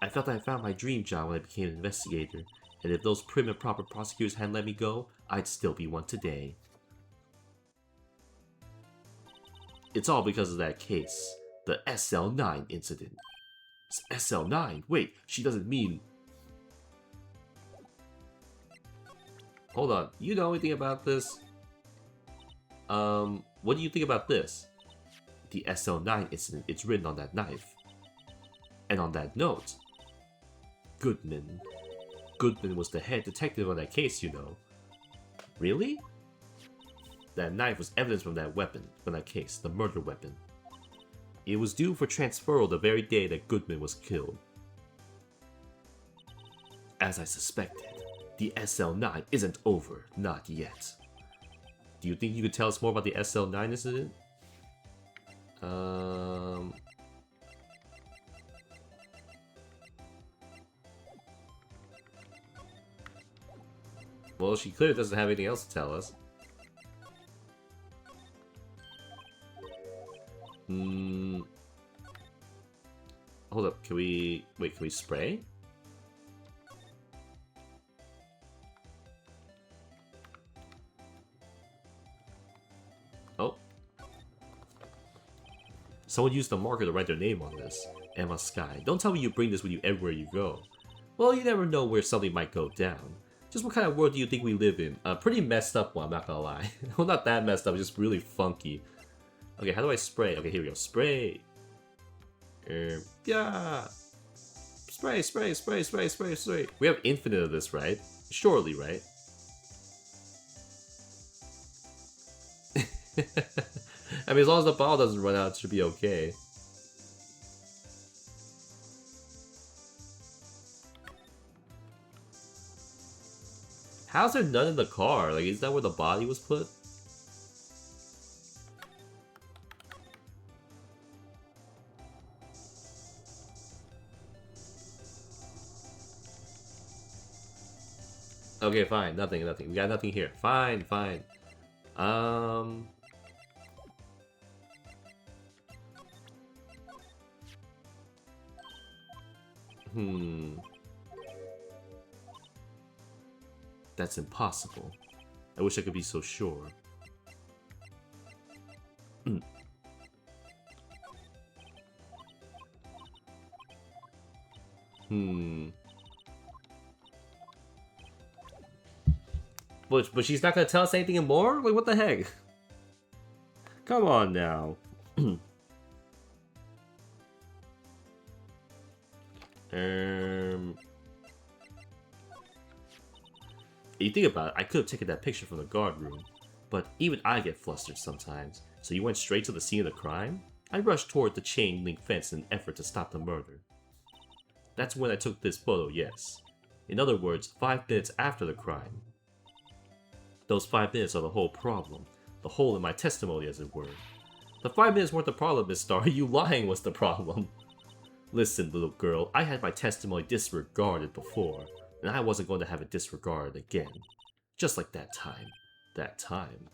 I felt I found my dream job when I became an investigator, and if those prim and proper prosecutors hadn't let me go, I'd still be one today. It's all because of that case, the SL9 incident. SL9? Wait, she doesn't mean... Hold on, you know anything about this? What do you think about this? The SL9 incident, it's written on that knife. And on that note, Goodman. Goodman was the head detective on that case, you know. Really? That knife was evidence from that weapon, from that case, the murder weapon. It was due for transferal the very day that Goodman was killed. As I suspected, the SL9 isn't over, not yet. Do you think you could tell us more about the SL9 incident? Well, she clearly doesn't have anything else to tell us. Hold up, can we... Wait, can we spray? Oh. Someone used a marker to write their name on this. Emma Sky. Don't tell me you bring this with you everywhere you go. Well, you never know where something might go down. Just what kind of world do you think we live in? A pretty messed up one, I'm not gonna lie. Well, not that messed up, just really funky. Okay, how do I spray? Okay, here we go. Spray. Yeah. Spray, spray, spray, spray, spray, spray. We have infinite of this, right? Surely, right? I mean, as long as the bottle doesn't run out, it should be okay. How's there none in the car? Like, is that where the body was put? Okay, fine. Nothing, nothing. We got nothing here. Fine, fine. That's impossible. I wish I could be so sure. But she's not gonna tell us anything more? Like, what the heck? Come on now. You think about it, I could have taken that picture from the guard room, but even I get flustered sometimes. So you went straight to the scene of the crime? I rushed toward the chain link fence in an effort to stop the murder. That's when I took this photo, yes. In other words, 5 minutes after the crime. Those 5 minutes are the whole problem. The hole in my testimony, as it were. The 5 minutes weren't the problem, Miss Star. You lying was the problem. Listen, little girl, I had my testimony disregarded before, and I wasn't going to have it disregarded again. Just like that time. That time.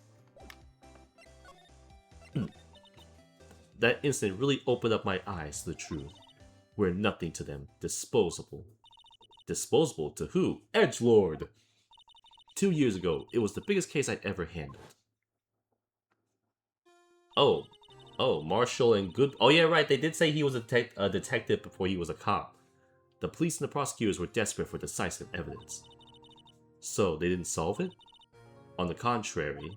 That incident really opened up my eyes to the truth. We're nothing to them. Disposable. Disposable to who? Edgelord! 2 years ago, it was the biggest case I'd ever handled. Oh, Marshall and Good... Oh yeah, right, they did say he was a detective before he was a cop. The police and the prosecutors were desperate for decisive evidence. So, they didn't solve it? On the contrary,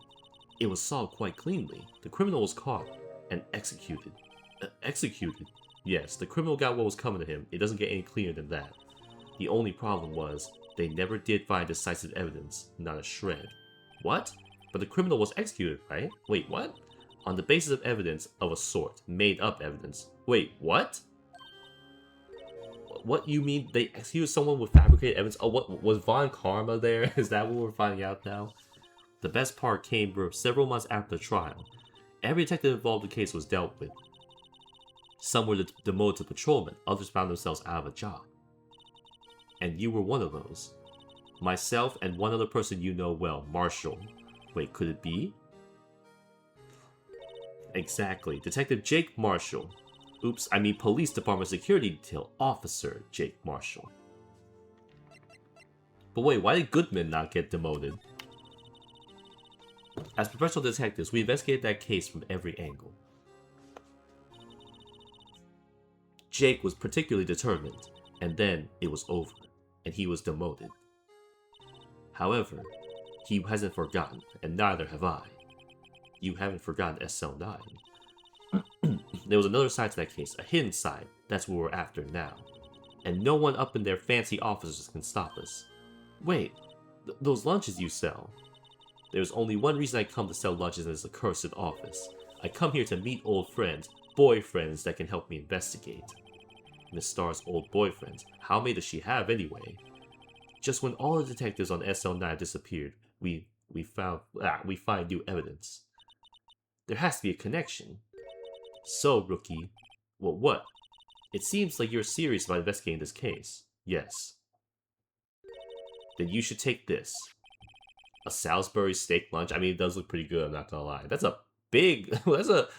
it was solved quite cleanly. The criminal was caught and executed. Executed? Yes, the criminal got what was coming to him. It doesn't get any cleaner than that. The only problem was, They never did find decisive evidence, not a shred. What? But the criminal was executed, right? Wait, what? On the basis of evidence of a sort. Made up evidence. Wait, what? What you mean they executed someone with fabricated evidence? Oh, what was Von Karma there? Is that what we're finding out now? The best part came several months after the trial. Every detective involved in the case was dealt with. Some were demoted to patrolmen, others found themselves out of a job. And you were one of those. Myself and one other person you know well, Marshall. Wait, could it be? Exactly, Detective Jake Marshall. Oops, I mean Police Department Security Detail Officer Jake Marshall. But wait, why did Goodman not get demoted? As professional detectives, we investigated that case from every angle. Jake was particularly determined, and then it was over, and he was demoted. However, he hasn't forgotten, and neither have I. You haven't forgotten SL9. There was another side to that case, a hidden side. That's what we're after now. And no one up in their fancy offices can stop us. Wait, those lunches you sell. There's only one reason I come to sell lunches in this accursed office. I come here to meet old friends, boyfriends that can help me investigate. Miss Starr's old boyfriends. How many does she have anyway? Just when all the detectives on SL9 disappeared, we find new evidence. There has to be a connection. So, Rookie, well, what? It seems like you're serious about investigating this case. Yes. Then you should take this. A Salisbury steak lunch. I mean, it does look pretty good, I'm not gonna lie. That's a big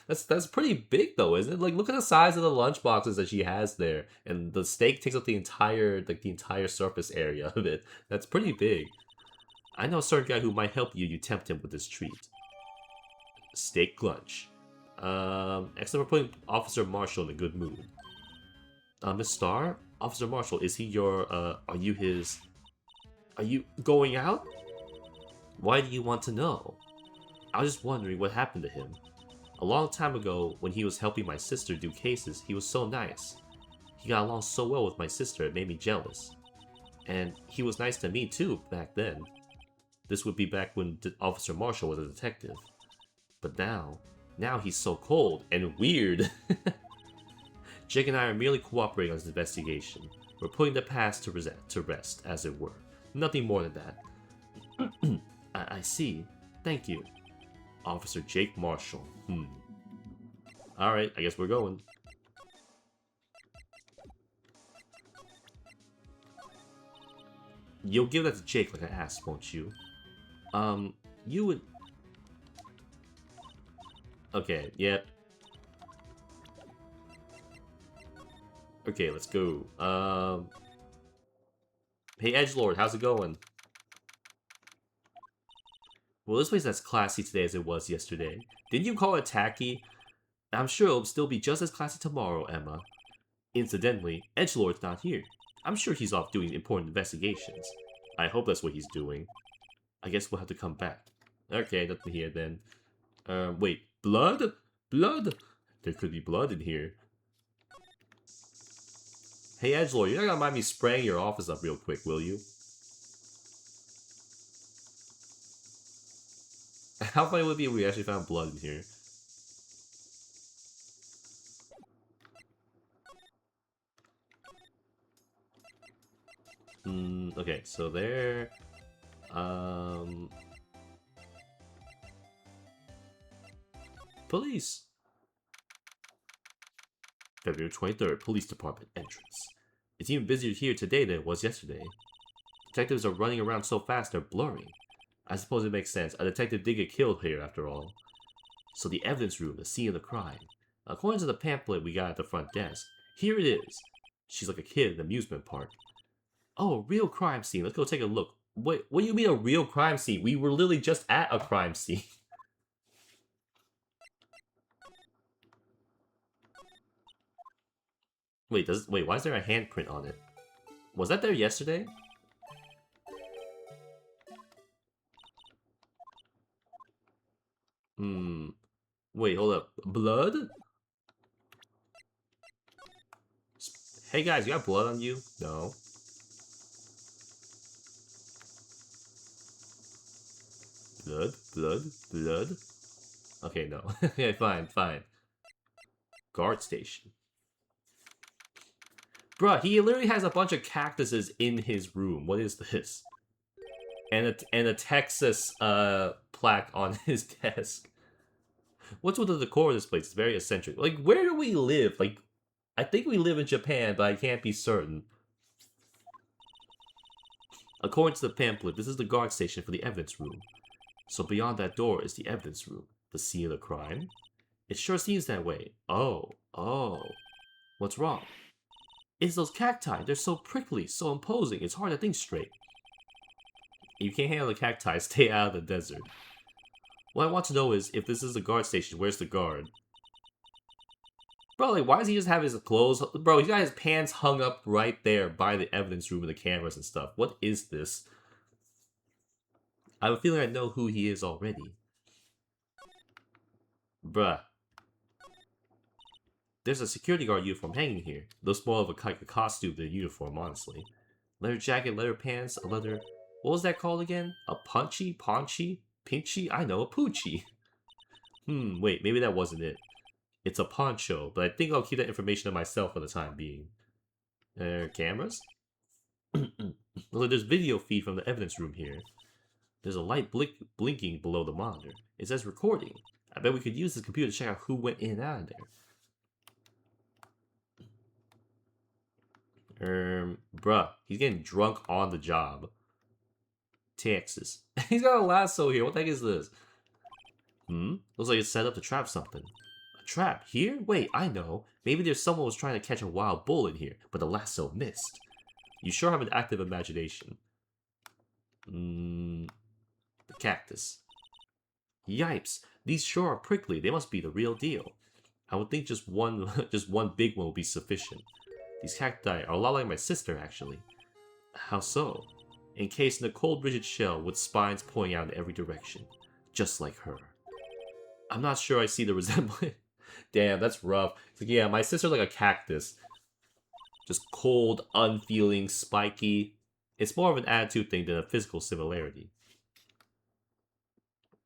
that's pretty big though, isn't it? Like, look at the size of the lunch boxes that she has there. And the steak takes up the entire surface area of it. That's pretty big. I know a certain guy who might help you. You tempt him with this treat. Steak lunch. Except for putting Officer Marshall in a good mood. Miss Starr? Officer Marshall, is he your, are you going out? Why do you want to know? I was just wondering what happened to him. A long time ago, when he was helping my sister do cases, he was so nice. He got along so well with my sister, it made me jealous. And he was nice to me too, back then. This would be back when Officer Marshall was a detective. But now he's so cold and weird. Jake and I are merely cooperating on this investigation. We're putting the past to rest, as it were. Nothing more than that. I see. Thank you. Officer Jake Marshall. Alright, I guess we're going. You'll give that to Jake like I asked, won't you? You would... Okay, yep. Okay, let's go. Hey, Edgelord, how's it going? Well, this place is as classy today as it was yesterday. Didn't you call it tacky? I'm sure it'll still be just as classy tomorrow, Emma. Incidentally, Edgelord's not here. I'm sure he's off doing important investigations. I hope that's what he's doing. I guess we'll have to come back. Okay, nothing here then. Wait, blood? Blood? There could be blood in here. Hey, Edgelord, you're not gonna mind me spraying your office up real quick, will you? How funny would it be if we actually found blood in here? Okay, so there... Police! February 23rd, Police Department entrance. It's even busier here today than it was yesterday. Detectives are running around so fast they're blurring. I suppose it makes sense. A detective did get killed here, after all. So the evidence room, the scene of the crime. According to the pamphlet we got at the front desk, here it is. She's like a kid in an amusement park. Oh, a real crime scene. Let's go take a look. Wait, what do you mean a real crime scene? We were literally just at a crime scene. Wait, why is there a handprint on it? Was that there yesterday? Wait, hold up. Blood? Hey guys, you got blood on you? No. Blood. Okay, no. Okay, fine. Guard station. Bruh, he literally has a bunch of cactuses in his room. What is this? And a Texas plaque on his desk. What's with the decor of this place? It's very eccentric. Like, where do we live? Like, I think we live in Japan, but I can't be certain. According to the pamphlet, this is the guard station for the evidence room. So beyond that door is the evidence room. The scene of the crime? It sure seems that way. Oh. What's wrong? It's those cacti. They're so prickly, so imposing. It's hard to think straight. If you can't handle the cacti, stay out of the desert. What I want to know is, if this is the guard station, where's the guard? Bro, like, why does he just have his clothes? Bro, he's got his pants hung up right there by the evidence room and the cameras and stuff. What is this? I have a feeling I know who he is already. Bruh. There's a security guard uniform hanging here. Looks more of a costume than a uniform, honestly. Leather jacket, leather pants, a leather... What was that called again? A paunchy? Pinchy? I know, a poochie. Wait, maybe that wasn't it. It's a poncho, but I think I'll keep that information to myself for the time being. Cameras? Well, there's video feed from the evidence room here. There's a light blinking below the monitor. It says recording. I bet we could use this computer to check out who went in and out of there. Bruh, he's getting drunk on the job. Texas. He's got a lasso here. What the heck is this? Looks like it's set up to trap something. A trap? Here? Wait, I know. Maybe there's someone who was trying to catch a wild bull in here, but the lasso missed. You sure have an active imagination. The cactus. Yipes. These sure are prickly. They must be the real deal. I would think just one big one will be sufficient. These cacti are a lot like my sister, actually. How so? Encased in a cold, rigid shell with spines pointing out in every direction. Just like her. I'm not sure I see the resemblance. Damn, that's rough. It's like, yeah, my sister's like a cactus. Just cold, unfeeling, spiky. It's more of an attitude thing than a physical similarity.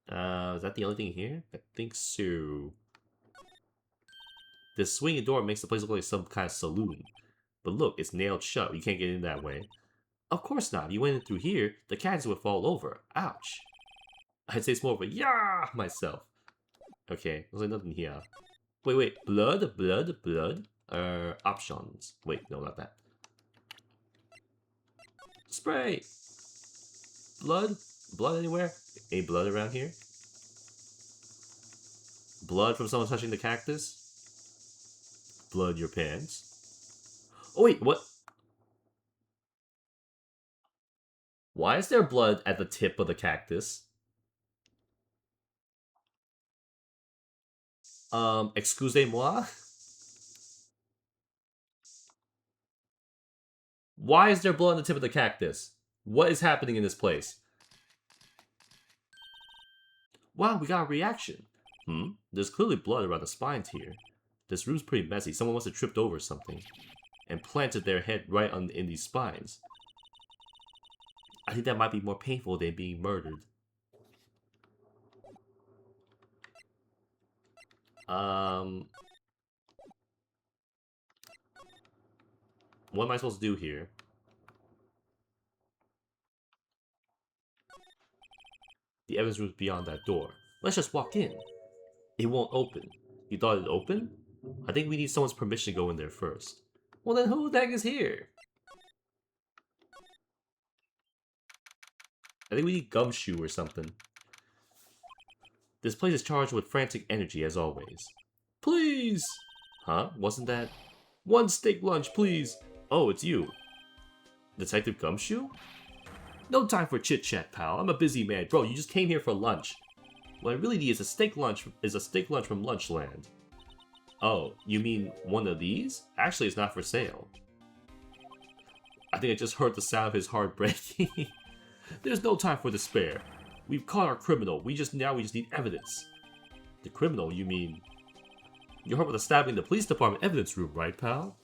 Is that the only thing here? I think so. This swinging door makes the place look like some kind of saloon. But look, it's nailed shut. You can't get in that way. Of course not. If you went in through here, the cactus would fall over. Ouch. I'd say it's more of a yah myself. Okay, there's like nothing here. Wait. Blood. Options. Wait, no, not that. Spray. Blood anywhere? Any blood around here? Blood from someone touching the cactus? Blood your pants. Oh wait, what? Why is there blood at the tip of the cactus? Excusez-moi? Why is there blood on the tip of the cactus? What is happening in this place? Wow, we got a reaction. There's clearly blood around the spines here. This room's pretty messy. Someone must have tripped over something and planted their head right in these spines. I think that might be more painful than being murdered. What am I supposed to do here? The evidence room's beyond that door. Let's just walk in. It won't open. You thought it'd open? I think we need someone's permission to go in there first. Well then who the heck is here? I think we need Gumshoe or something. This place is charged with frantic energy as always. Please! Huh? Wasn't that... One steak lunch, please! Oh, it's you. Detective Gumshoe? No time for chit-chat, pal. I'm a busy man. Bro, you just came here for lunch. What I really need is a steak lunch from Lunchland. Oh, you mean one of these? Actually, it's not for sale. I think I just heard the sound of his heart breaking. There's no time for despair. We've caught our criminal. We just need evidence. The criminal, you mean? You heard about the stabbing in the police department evidence room, right, pal?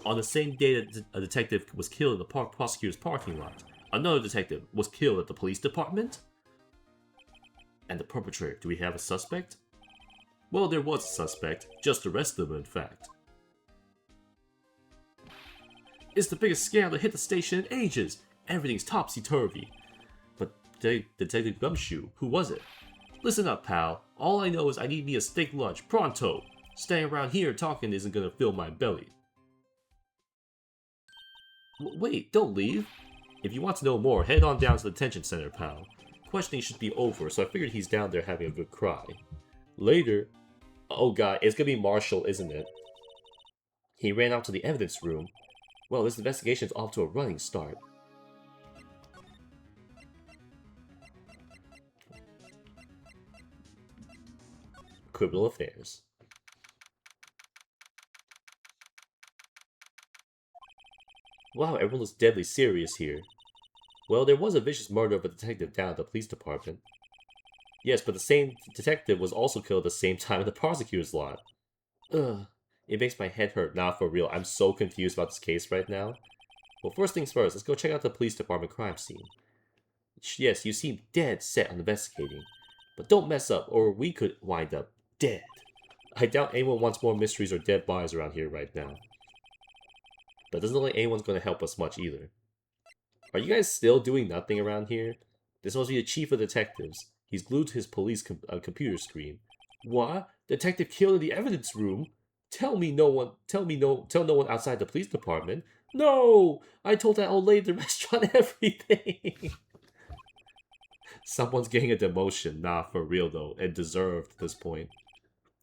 On the same day that a detective was killed in the prosecutor's parking lot, Another detective was killed at the police department? And the perpetrator, do we have a suspect? Well, there was a suspect. Just arrested him, in fact. It's the biggest scandal that hit the station in ages. Everything's topsy-turvy. But Detective Gumshoe, who was it? Listen up, pal. All I know is I need me a steak lunch, pronto. Staying around here talking isn't gonna fill my belly. Wait, don't leave. If you want to know more, head on down to the detention center, pal. Questioning should be over, so I figured he's down there having a good cry. Later. Oh god, it's gonna be Marshall, isn't it? He ran out to the evidence room. Well, this investigation's off to a running start. Criminal affairs. Wow, everyone looks deadly serious here. Well, there was a vicious murder of a detective down at the police department. Yes, but the same detective was also killed at the same time in the prosecutor's lot. Ugh, it makes my head hurt. Nah, for real, I'm so confused about this case right now. Well, first things first, let's go check out the police department crime scene. Yes, you seem dead set on investigating. But don't mess up, or we could wind up dead. I doubt anyone wants more mysteries or dead bodies around here right now. But it doesn't look like anyone's going to help us much either. Are you guys still doing nothing around here? This must be the chief of detectives. He's glued to his police computer screen. What? Detective killed in the evidence room? Tell no one outside the police department. No! I told that old lady at the restaurant everything. Someone's getting a demotion. Nah, for real though. And deserved at this point.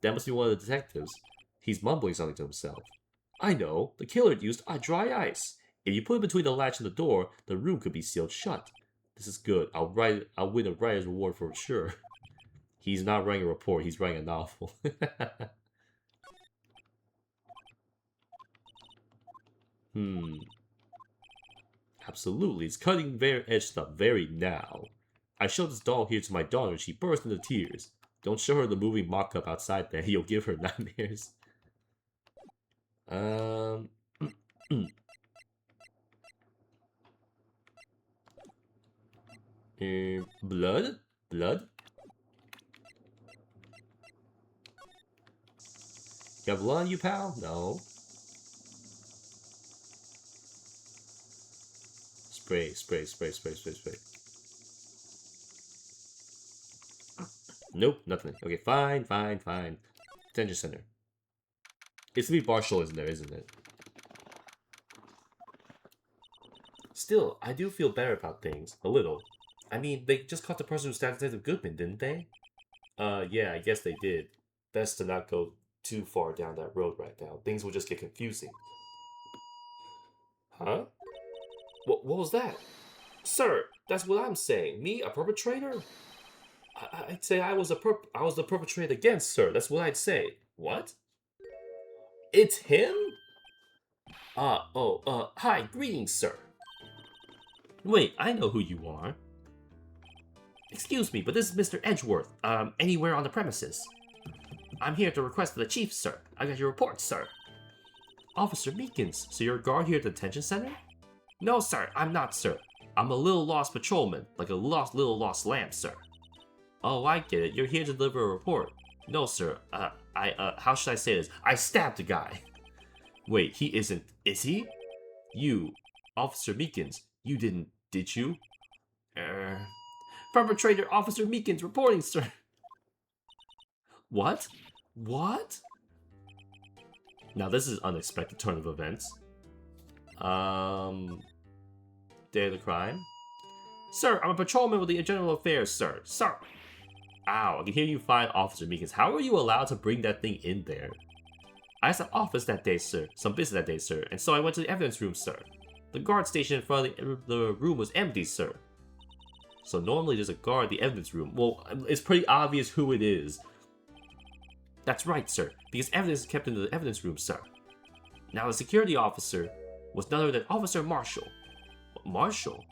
That must be one of the detectives. He's mumbling something to himself. I know. The killer used dry ice. If you put it between the latch and the door, the room could be sealed shut. This is good. I'll win a writer's award for sure. He's not writing a report. He's writing a novel. Absolutely. It's cutting edge stuff very now. I showed this doll here to my daughter and she burst into tears. Don't show her the movie mock-up outside there. You'll give her nightmares. Blood? Blood? You have blood on you, pal? No. Spray, spray, spray, spray, spray, spray. Nope, nothing. Okay, fine, fine, fine. Detention center. It's to be Marshall, isn't there, isn't it? Still, I do feel better about things. A little. I mean, they just caught the person who stabbed Detective Goodman, didn't they? Yeah, I guess they did. Best to not go too far down that road right now. Things will just get confusing. Huh? What was that? Sir, that's what I'm saying. Me, a perpetrator? I'd say I was the perpetrator against, sir. That's what I'd say. What? It's him? Hi, greetings, sir. Wait, I know who you are. Excuse me, but this is Mr. Edgeworth. Anywhere on the premises? I'm here to request for the chief, sir. I got your report, sir. Officer Meekins, so you're a guard here at the detention center? No, sir, I'm not, sir. I'm a little lost patrolman, like a little lost lamb, sir. Oh, I get it. You're here to deliver a report. No, sir. How should I say this? I stabbed a guy. Wait, he isn't. Is he? You, Officer Meekins, you didn't, did you? Perpetrator Officer Meekins reporting, sir. What? What? Now this is an unexpected turn of events. Day of the crime? Sir, I'm a patrolman with the General Affairs, sir. Sir! Ow, I can hear you fine, Officer Meekins. How are you allowed to bring that thing in there? I had some office that day, sir. Some business that day, sir. And so I went to the evidence room, sir. The guard station in front of the room was empty, sir. So normally there's a guard at the evidence room. Well, it's pretty obvious who it is. That's right, sir. Because evidence is kept in the evidence room, sir. Now the security officer was none other than Officer Marshall. Marshall?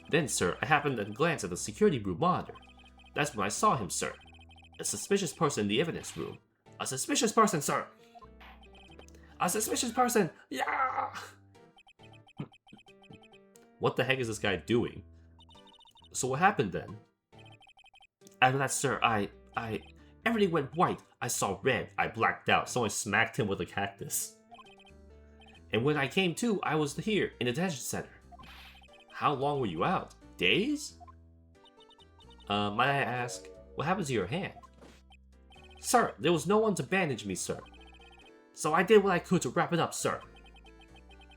Then, sir, I happened to glance at the security room monitor. That's when I saw him, sir. A suspicious person in the evidence room. A suspicious person, sir! A suspicious person! Yeah! What the heck is this guy doing? So what happened then? After that, sir, everything went white. I saw red. I blacked out. Someone smacked him with a cactus. And when I came to, I was here, in the detention center. How long were you out? Days? Might I ask, what happened to your hand? Sir, there was no one to bandage me, sir. So I did what I could to wrap it up, sir.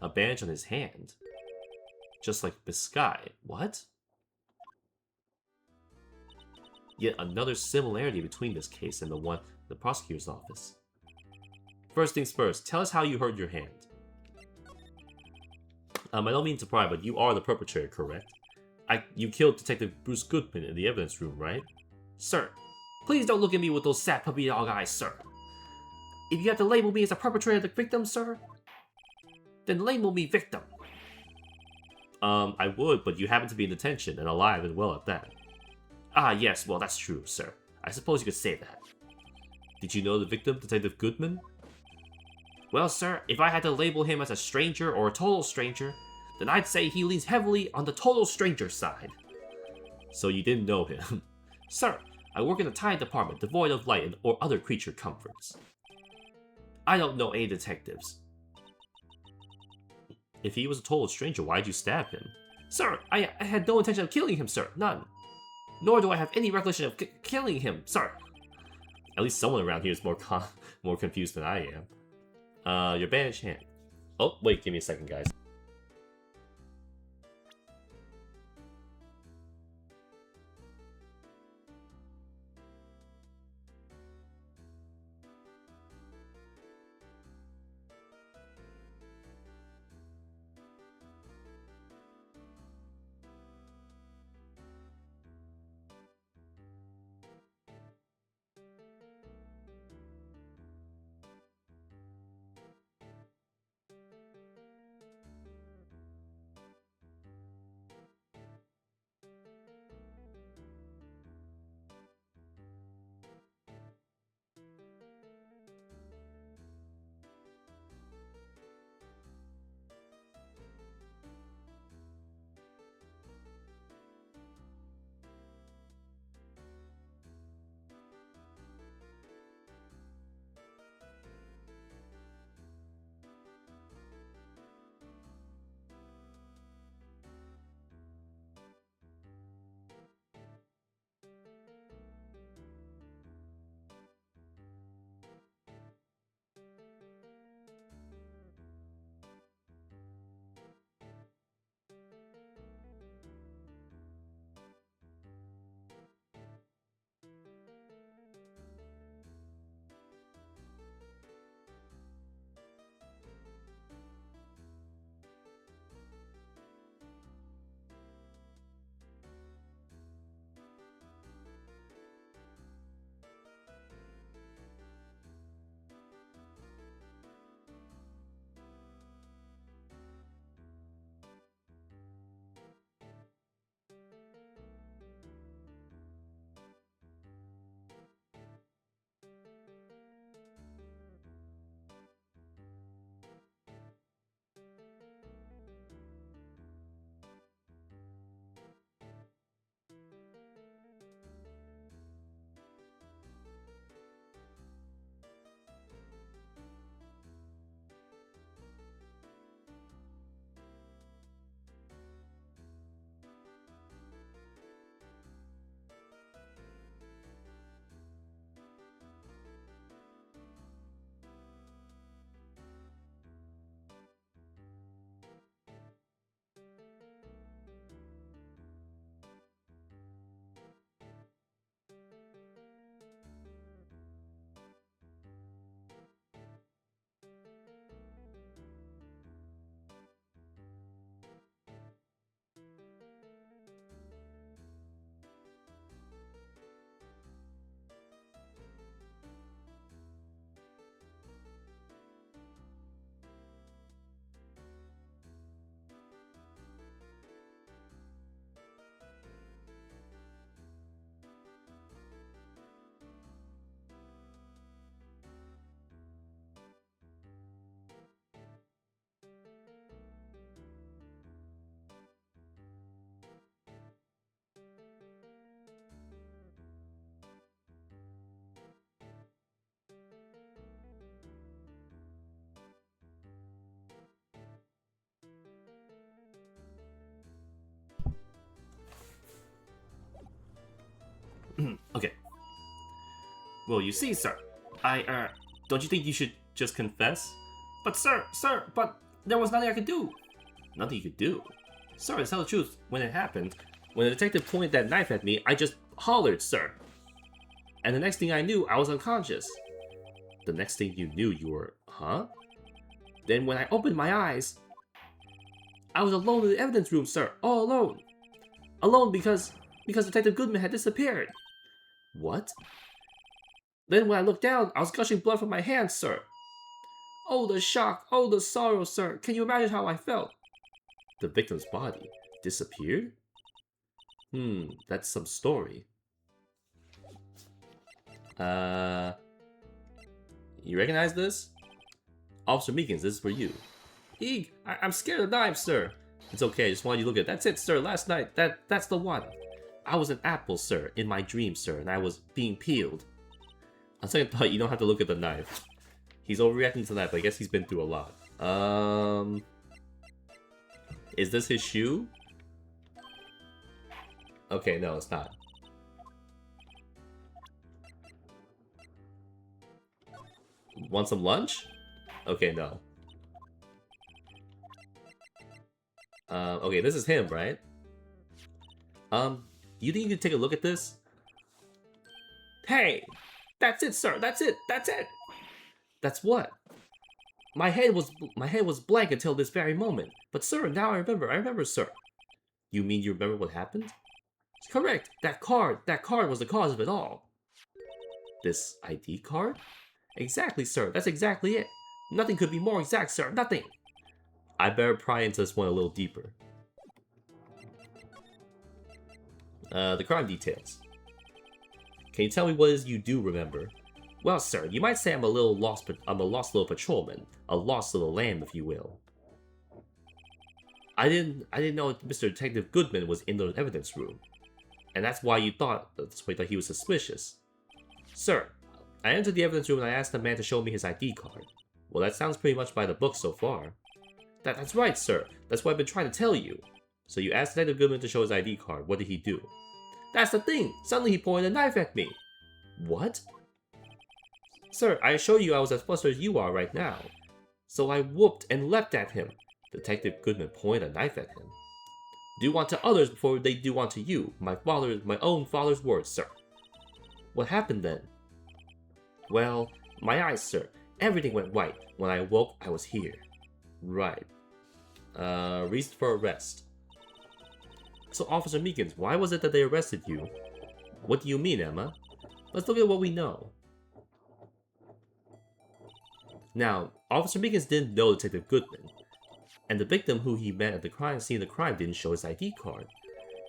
A bandage on his hand? Just like this guy. What? Yet another similarity between this case and the one in the prosecutor's office. First things first, tell us how you hurt your hand. I don't mean to pry, but you are the perpetrator, correct? You killed Detective Bruce Goodman in the evidence room, right? Sir, please don't look at me with those sad puppy dog eyes, sir. If you have to label me as a perpetrator of the victim, sir, then label me victim. I would, but you happen to be in detention and alive and well at that. Ah, yes, well, that's true, sir. I suppose you could say that. Did you know the victim, Detective Goodman? Well, sir, if I had to label him as a stranger or a total stranger, then I'd say he leans heavily on the total stranger side. So you didn't know him. Sir, I work in the time department, devoid of light or other creature comforts. I don't know any detectives. If he was a total stranger, why'd you stab him? Sir, I had no intention of killing him, sir. None. Nor do I have any recollection of killing him, sir. At least someone around here is more confused than I am. Your bandaged hand. Oh, wait, give me a second, guys. Okay. Well, you see, sir, don't you think you should just confess? But sir, but there was nothing I could do. Nothing you could do? Sir, to tell the truth, when it happened, when the detective pointed that knife at me, I just hollered, sir. And the next thing I knew, I was unconscious. The next thing you knew, you were, huh? Then when I opened my eyes, I was alone in the evidence room, sir, all alone. Alone because Detective Goodman had disappeared. What? Then when I looked down, I was gushing blood from my hands, sir. Oh, the shock, oh, the sorrow, sir. Can you imagine how I felt? The victim's body disappeared? That's some story. You recognize this? Officer Meekins, this is for you. Eeg, I'm scared of knives, sir. It's okay, I just wanted you to look at it. That's it, sir, last night. That's the one. I was an apple, sir, in my dream, sir, and I was being peeled. On second thought, you don't have to look at the knife. He's overreacting to that, but I guess he's been through a lot. Is this his shoe? Okay, no, it's not. Want some lunch? Okay, no. Okay, this is him, right? You think you can take a look at this? Hey! That's it, sir! That's it! That's it! That's what? My head was blank until this very moment. But sir, now I remember, sir. You mean you remember what happened? Correct! That card was the cause of it all. This ID card? Exactly, sir. That's exactly it. Nothing could be more exact, sir. Nothing. I better pry into this one a little deeper. The crime details. Can you tell me what it is you do remember? Well, sir, you might say I'm a lost little patrolman, a lost little lamb, if you will. I didn't know Mr. Detective Goodman was in the evidence room, and that's why you thought he was suspicious. Sir, I entered the evidence room and I asked the man to show me his ID card. Well, that sounds pretty much by the book so far. That's right, sir. That's what I've been trying to tell you. So you asked Detective Goodman to show his ID card. What did he do? That's the thing! Suddenly he pointed a knife at me! What? Sir, I assure you I was as flustered as you are right now. So I whooped and leapt at him. Detective Goodman pointed a knife at him. Do unto others before they do unto you. My own father's words, sir. What happened then? Well, my eyes, sir. Everything went white. When I awoke, I was here. Right. Reason for arrest. So, Officer Meekins, why was it that they arrested you? What do you mean, Emma? Let's look at what we know. Now, Officer Meekins didn't know Detective Goodman, and the victim who he met at the crime scene of the crime didn't show his ID card.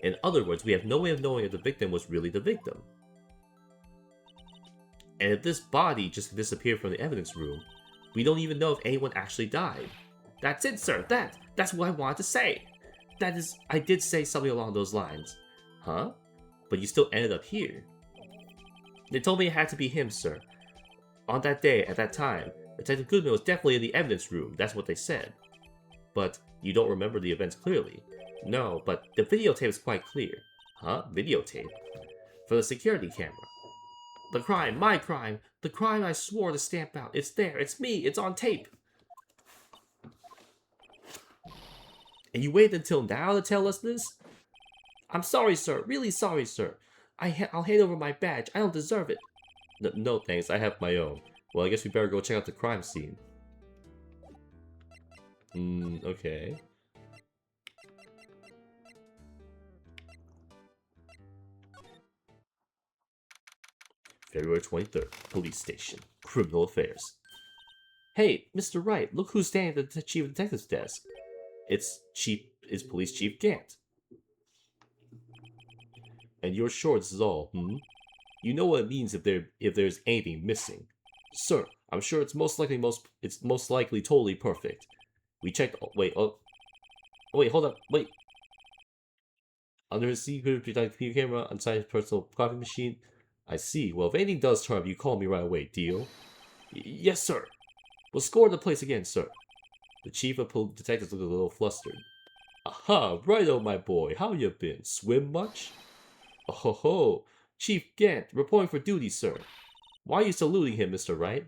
In other words, we have no way of knowing if the victim was really the victim. And if this body just disappeared from the evidence room, we don't even know if anyone actually died. That's it, sir. That's what I wanted to say. That is, I did say something along those lines. Huh? But you still ended up here. They told me it had to be him, sir. On that day, at that time, Detective Goodman was definitely in the evidence room. That's what they said. But you don't remember the events clearly. No, but the videotape is quite clear. Huh? Videotape? For the security camera. The crime, my crime, the crime I swore to stamp out. It's there, it's me, it's on tape. And you waited until now to tell us this? I'm sorry, sir, really sorry, sir. I'll hand over my badge, I don't deserve it. No thanks, I have my own. Well, I guess we better go check out the crime scene. Okay. February 23rd, police station, criminal affairs. Hey, Mr. Wright, look who's standing at the chief of detective's desk. It's Police Chief Gant. And you're sure this is all, You know what it means if there's anything missing. Sir, I'm sure it's most likely totally perfect. We checked. Wait, hold up. Wait. Under his secret computer camera, inside his personal coffee machine. I see. Well, if anything does turn up, you call me right away. Deal? Yes, sir. We'll score the place again, sir. The chief of detectives looked a little flustered. Aha, righto, my boy. How you been? Swim much? Oh ho ho. Chief Gant, reporting for duty, sir. Why are you saluting him, Mr. Wright?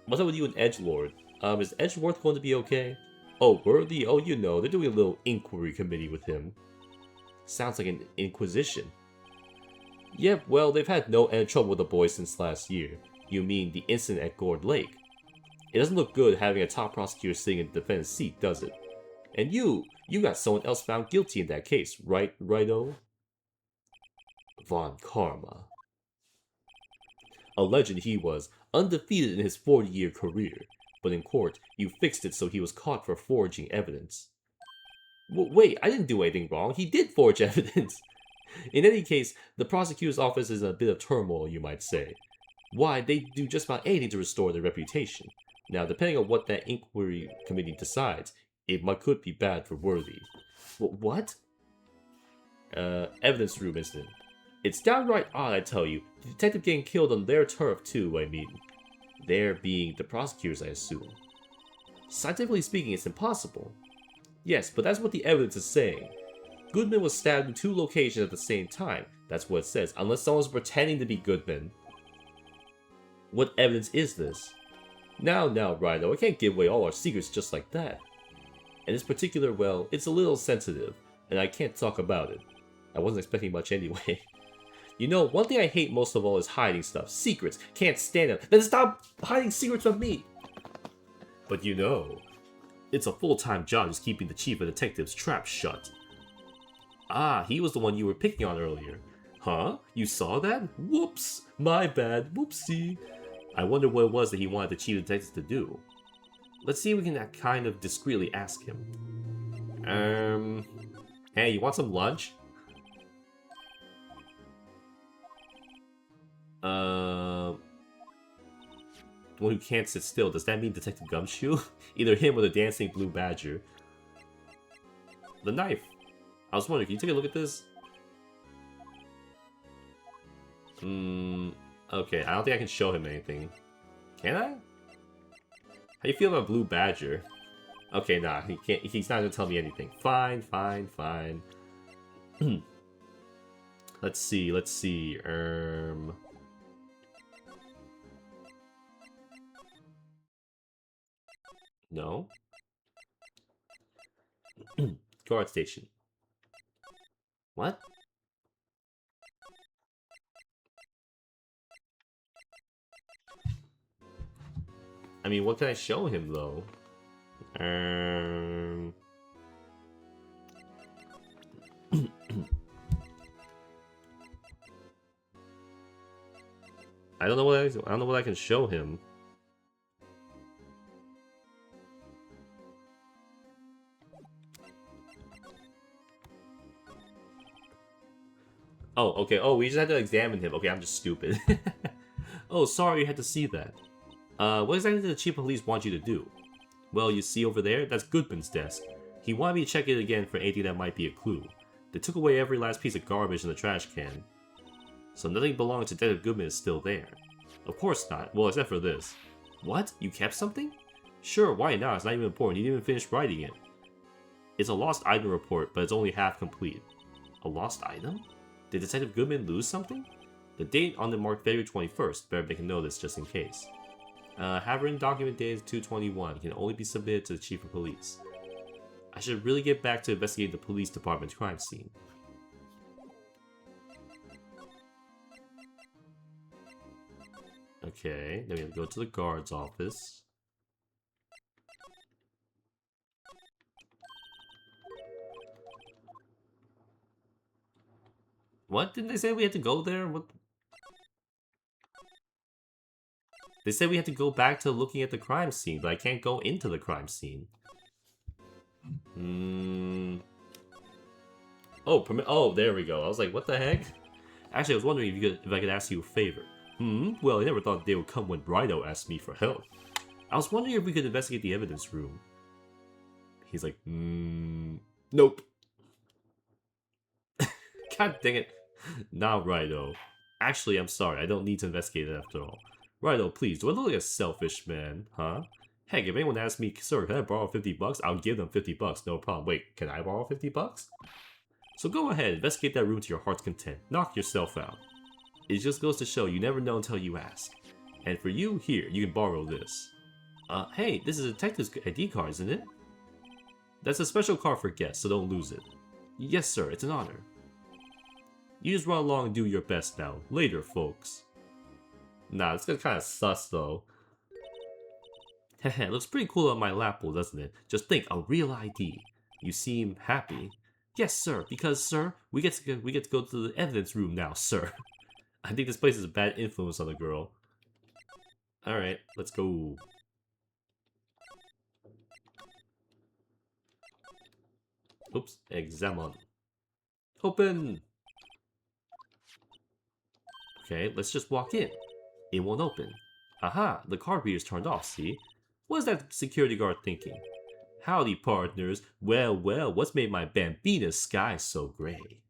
What's up with you and Edgelord? Is Edgeworth going to be okay? Oh, Worthy? Oh, you know, they're doing a little inquiry committee with him. Sounds like an inquisition. Yep, well, they've had no end of trouble with the boys since last year. You mean the incident at Gourd Lake. It doesn't look good having a top prosecutor sitting in the defendant's seat, does it? And you got someone else found guilty in that case, right, Righto? Von Karma. A legend he was, undefeated in his 40-year career. But in court, you fixed it so he was caught for forging evidence. Wait, I didn't do anything wrong. He did forge evidence. In any case, the prosecutor's office is in a bit of turmoil, you might say. Why, they do just about anything to restore their reputation. Now, depending on what that inquiry committee decides, it could be bad for Worthy. What? Evidence room incident. It's downright odd, I tell you. The detective getting killed on their turf, too, I mean. There being the prosecutors, I assume. Scientifically speaking, it's impossible. Yes, but that's what the evidence is saying. Goodman was stabbed in 2 locations at the same time. That's what it says, unless someone's pretending to be Goodman. What evidence is this? Now, Rhino, I can't give away all our secrets just like that. And this particular, well, it's a little sensitive, and I can't talk about it. I wasn't expecting much anyway. You know, one thing I hate most of all is hiding stuff. Secrets. Can't stand them. Then stop hiding secrets from me! But you know, it's a full-time job just keeping the chief of detectives' trap shut. Ah, he was the one you were picking on earlier. Huh? You saw that? Whoops! My bad. Whoopsie. I wonder what it was that he wanted the chief of detectives to do. Let's see if we can kind of discreetly ask him. Hey, you want some lunch? One who can't sit still. Does that mean Detective Gumshoe? Either him or the dancing blue badger. The knife. I was wondering, can you take a look at this? Okay, I don't think I can show him anything. Can I? How do you feel about Blue Badger? Okay, nah, he can't. He's not gonna tell me anything. Fine. Let's see. No. Guard station. What? I mean, what can I show him, though? I don't know what I can show him. Oh, okay. Oh, we just had to examine him. Okay, I'm just stupid. Oh, sorry you had to see that. What exactly did the chief of police want you to do? Well, you see over there? That's Goodman's desk. He wanted me to check it again for anything that might be a clue. They took away every last piece of garbage in the trash can. So nothing belonging to Detective Goodman is still there. Of course not. Well, except for this. What? You kept something? Sure, why not? It's not even important. You didn't even finish writing it. It's a lost item report, but it's only half complete. A lost item? Did Detective Goodman lose something? The date on the marked February 21st. Better make a note of this just in case. Have written document dated 2/21. Can only be submitted to the chief of police. I should really get back to investigating the police department's crime scene. Okay, then we have to go to the guard's office. What? Didn't they say we had to go there? What? They said we had to go back to looking at the crime scene, but I can't go into the crime scene. Oh, there we go. I was like, what the heck? Actually, I was wondering if I could ask you a favor. Well, I never thought they would come when Righto asked me for help. I was wondering if we could investigate the evidence room. He's like, nope. God dang it. Nah, Righto. Actually, I'm sorry. I don't need to investigate it after all. Righto, please. Do I look like a selfish man, huh? Heck, if anyone asks me, sir, can I borrow 50 bucks? I'll give them 50 bucks, no problem. Wait, can I borrow 50 bucks? So go ahead, investigate that room to your heart's content. Knock yourself out. It just goes to show you never know until you ask. And for you, here, you can borrow this. Hey, this is a detective's ID card, isn't it? That's a special card for guests, so don't lose it. Yes, sir, it's an honor. You just run along and do your best now. Later, folks. Nah, it's kind of sus, though. Heh, it looks pretty cool on my lapel, doesn't it? Just think, a real ID. You seem happy. Yes, sir, because, sir, we get to go to the evidence room now, sir. I think this place is a bad influence on the girl. Alright, let's go. Oops, examine. Open! Okay, let's just walk in. It won't open. Aha, the card reader's turned off, see? What is that security guard thinking? Howdy, partners. Well, what's made my Bambina sky so gray?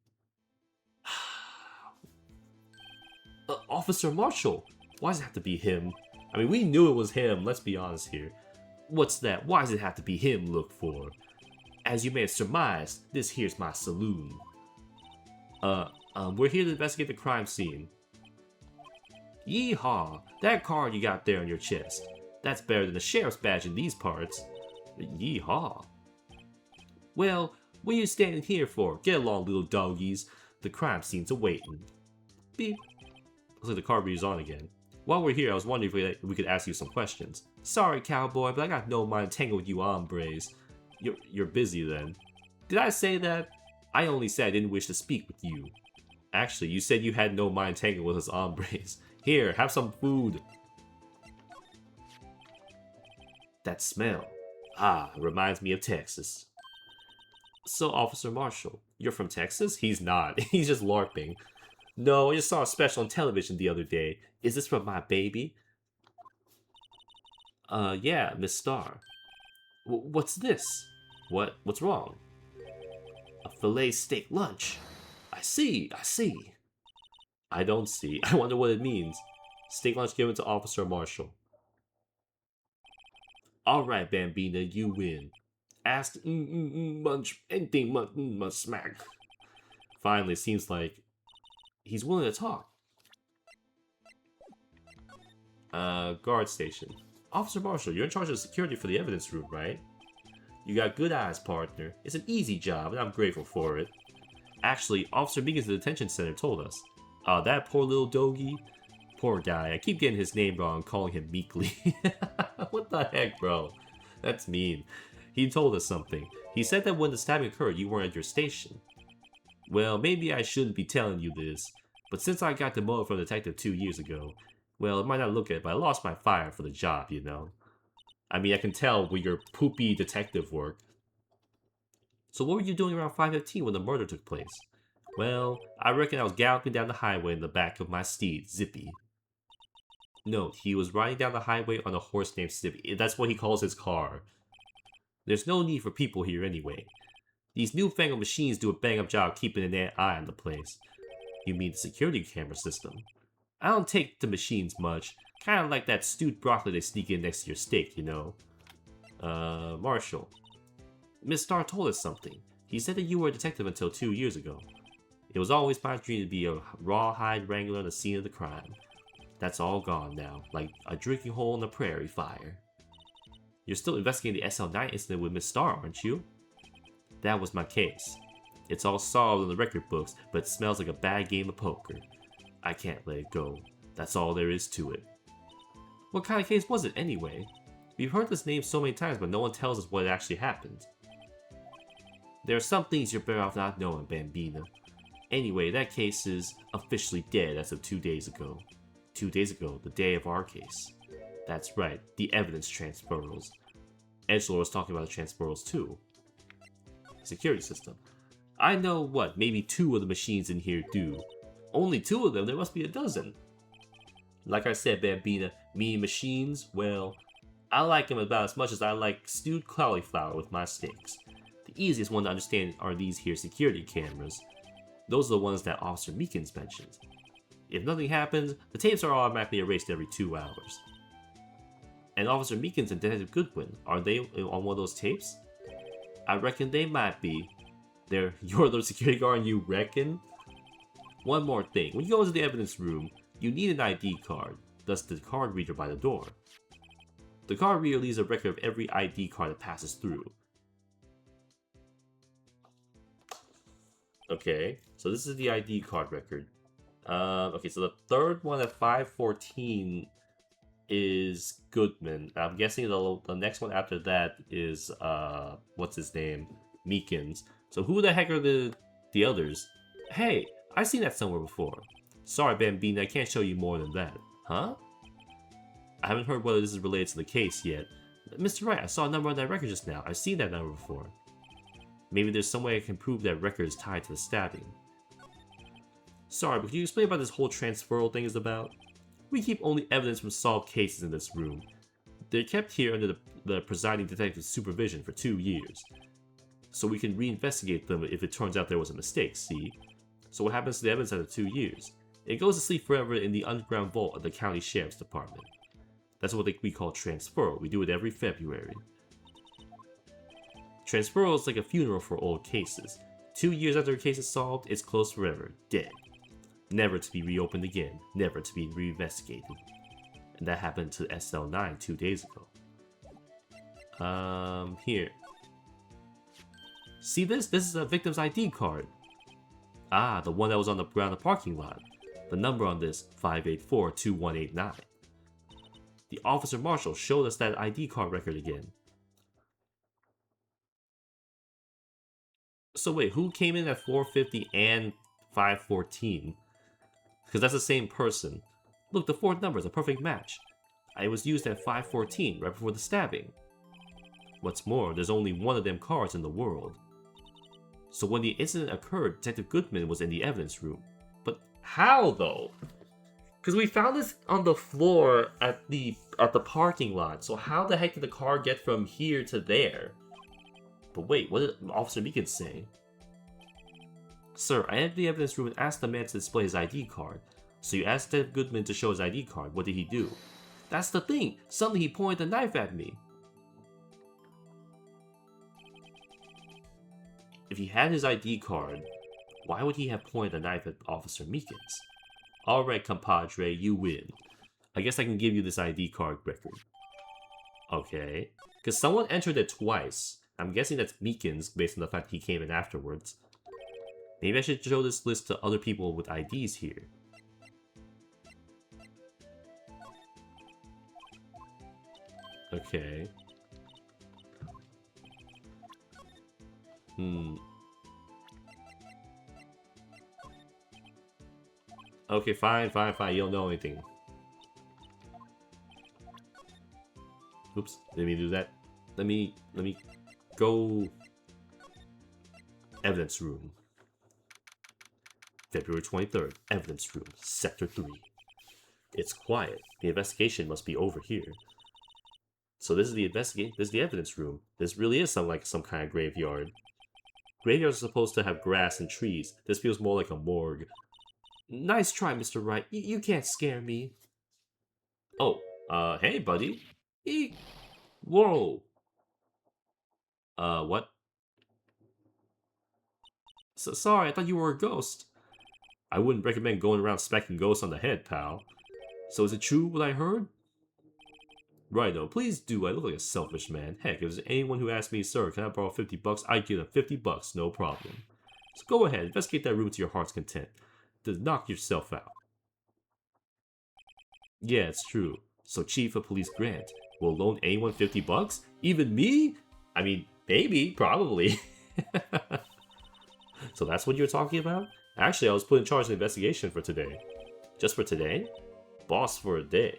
Officer Marshall! Why does it have to be him? I mean, we knew it was him, let's be honest here. What's that? Why does it have to be him look for? As you may have surmised, this here's my saloon. We're here to investigate the crime scene. Yeehaw! That card you got there on your chest. That's better than a sheriff's badge in these parts. Yeehaw! Well, what are you standing here for? Get along, little doggies. The crime scene's awaiting. Beep. Looks like the card reader's on again. While we're here, I was wondering if we could ask you some questions. Sorry, cowboy, but I got no mind tangle with you hombres. You're busy then. Did I say that? I only said I didn't wish to speak with you. Actually, you said you had no mind tangle with us hombres. Here, have some food. That smell. Ah, reminds me of Texas. So, Officer Marshall, you're from Texas? He's not. He's just LARPing. No, I just saw a special on television the other day. Is this from my baby? Yeah, Miss Starr. What's this? What's wrong? A filet steak lunch. I see. I don't see. I wonder what it means. Steak lunch given to Officer Marshall. Alright, Bambina, you win. Ask much, anything much smack. Finally, it seems like he's willing to talk. Guard station. Officer Marshall, you're in charge of security for the evidence room, right? You got good eyes, partner. It's an easy job, and I'm grateful for it. Actually, Officer Meekins at the detention center told us. That poor little doggy. Poor guy. I keep getting his name wrong, calling him Meekly. What the heck, bro? That's mean. He told us something. He said that when the stabbing occurred, you weren't at your station. Well, maybe I shouldn't be telling you this, but since I got demoted from detective 2 years ago, well, it might not look it, but I lost my fire for the job, you know? I mean, I can tell with your poopy detective work. So what were you doing around 5:15 when the murder took place? Well, I reckon I was galloping down the highway in the back of my steed, Zippy. Note, he was riding down the highway on a horse named Zippy. That's what he calls his car. There's no need for people here anyway. These newfangled machines do a bang-up job keeping an eye on the place. You mean the security camera system? I don't take to machines much. Kinda like that stewed broccoli they sneak in next to your steak, you know. Marshall. Miss Starr told us something. He said that you were a detective until 2 years ago. It was always my dream to be a rawhide wrangler on the scene of the crime. That's all gone now, like a drinking hole in a prairie fire. You're still investigating the SL9 incident with Miss Starr, aren't you? That was my case. It's all solved in the record books, but it smells like a bad game of poker. I can't let it go. That's all there is to it. What kind of case was it anyway? We've heard this name so many times, but no one tells us what actually happened. There are some things you're better off not knowing, Bambina. Anyway, that case is officially dead as of 2 days ago. 2 days ago, the day of our case. That's right, the evidence transferals. Edgelord was talking about the transferals too. Security system. I know what, maybe 2 of the machines in here do. Only 2 of them? There must be a dozen. Like I said, Bambina, me and machines, well, I like them about as much as I like stewed cauliflower with my steaks. The easiest one to understand are these here security cameras. Those are the ones that Officer Meekins mentioned. If nothing happens, the tapes are automatically erased every 2 hours. And Officer Meekins and Detective Goodwin, are they on one of those tapes? I reckon they might be. You're the security guard and you reckon? One more thing, when you go into the evidence room, you need an ID card, thus the card reader by the door. The card reader leaves a record of every ID card that passes through. Okay, so this is the ID card record. Okay, so the third one at 514 is Goodman. I'm guessing the next one after that is, what's his name? Meekins. So who the heck are the others? Hey, I've seen that somewhere before. Sorry, Bambina, I can't show you more than that. Huh? I haven't heard whether this is related to the case yet. Mr. Wright, I saw a number on that record just now. I've seen that number before. Maybe there's some way I can prove that record is tied to the stabbing. Sorry, but can you explain what this whole transferal thing is about? We keep only evidence from solved cases in this room. They're kept here under the presiding detective's supervision for 2 years. So we can reinvestigate them if it turns out there was a mistake, see? So what happens to the evidence after 2 years? It goes to sleep forever in the underground vault of the county sheriff's department. That's what we call transferal. We do it every February. Transferal is like a funeral for old cases. 2 years after a case is solved, it's closed forever, dead. Never to be reopened again, never to be reinvestigated. And that happened to SL9 2 days ago. Here. See this? This is a victim's ID card. Ah, the one that was on the ground in the parking lot. The number on this, 584-2189. The officer marshal showed us that ID card record again. So wait, who came in at 450 and 514? Because that's the same person. Look, the fourth number is a perfect match. It was used at 514, right before the stabbing. What's more, there's only one of them cards in the world. So when the incident occurred, Detective Goodman was in the evidence room. But how though? Because we found this on the floor at the parking lot. So how the heck did the car get from here to there? But wait, what did Officer Meekins say? Sir, I entered the evidence room and asked the man to display his ID card. So you asked Detective Goodman to show his ID card. What did he do? That's the thing. Suddenly he pointed the knife at me. If he had his ID card, why would he have pointed the knife at Officer Meekins? Alright, compadre, you win. I guess I can give you this ID card record. Okay. Because someone entered it twice. I'm guessing that's Meekins, based on the fact he came in afterwards. Maybe I should show this list to other people with IDs here. Okay. Okay, fine. You don't know anything. Oops, let me do that. Let me go. Evidence room. February 23rd, evidence room, sector 3. It's quiet. The investigation must be over here. So this is the evidence room. This really is some kind of graveyard. Graveyards are supposed to have grass and trees. This feels more like a morgue. Nice try, Mr. Wright. You can't scare me. Oh, hey, buddy. Whoa. What? Sorry, I thought you were a ghost. I wouldn't recommend going around smacking ghosts on the head, pal. So is it true what I heard? Righto, please do. I look like a selfish man. Heck, if there's anyone who asks me, sir, can I borrow $50? I'd give them $50, no problem. So go ahead, investigate that room to your heart's content. Just knock yourself out. Yeah, it's true. So Chief of Police Grant will loan anyone $50? Even me? I mean, maybe, probably. So that's what you're talking about? Actually, I was put in charge of the investigation for today. Just for today? Boss for a day.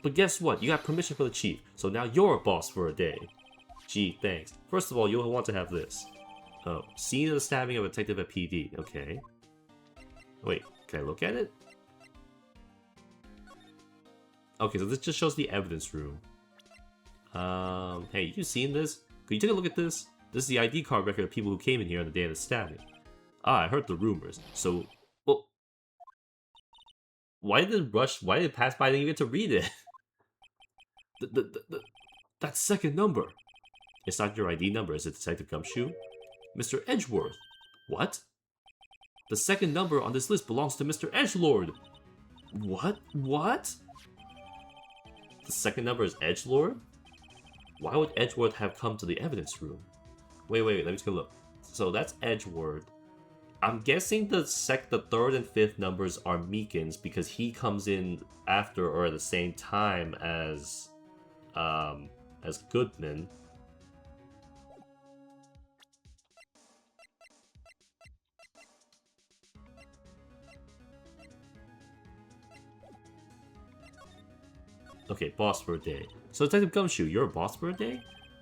But guess what? You got permission from the chief, so now you're a boss for a day. Gee, thanks. First of all, you'll want to have this. Oh, scene of the stabbing of a detective at PD. Okay. Wait, can I look at it? Okay, so this just shows the evidence room. Hey, you seen this? Could you take a look at this? This is the ID card record of people who came in here on the day of the stabbing. Ah, I heard the rumors. So, well, why did it pass by? I didn't even get to read it. That second number. It's not your ID number, is it, Detective Gumshoe? Mr. Edgeworth. What? The second number on this list belongs to Mr. Edgelord. What? What? The second number is Edgelord? Why would Edgeworth have come to the evidence room? Wait, let me take a look. So that's Edgeworth. I'm guessing the third and fifth numbers are Meekin's because he comes in after or at the same time as Goodman. Okay, boss for a day. So Detective Gumshoe, you're a boss for a day?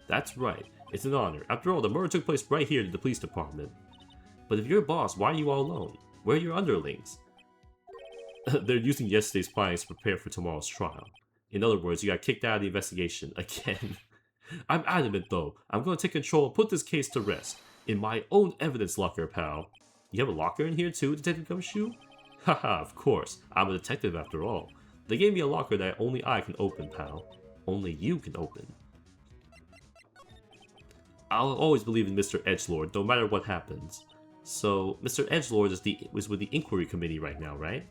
That's right. It's an honor. After all, the murder took place right here in the police department. But if you're a boss, why are you all alone? Where are your underlings? They're using yesterday's findings to prepare for tomorrow's trial. In other words, you got kicked out of the investigation again. I'm adamant though. I'm going to take control and put this case to rest. In my own evidence locker, pal. You have a locker in here too, Detective Gumshoe? Haha, of course. I'm a detective after all. They gave me a locker that only I can open, pal. Only you can open. I'll always believe in Mr. Edgelord, no matter what happens. So, Mr. Edgelord is with the inquiry committee right now, right?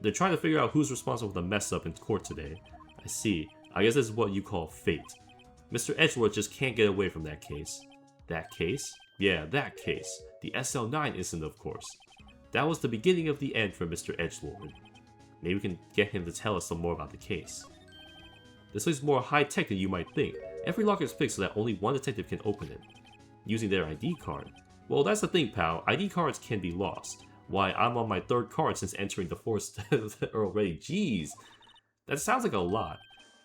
They're trying to figure out who's responsible for the mess up in court today. I see. I guess this is what you call fate. Mr. Edgelord just can't get away from that case. That case? Yeah, that case. The SL9 incident, of course. That was the beginning of the end for Mr. Edgelord. Maybe we can get him to tell us some more about the case. This is more high-tech than you might think. Every locker is fixed so that only one detective can open it, using their ID card. Well, that's the thing, pal. ID cards can be lost. Why, I'm on my third card since entering the force already. Jeez. That sounds like a lot.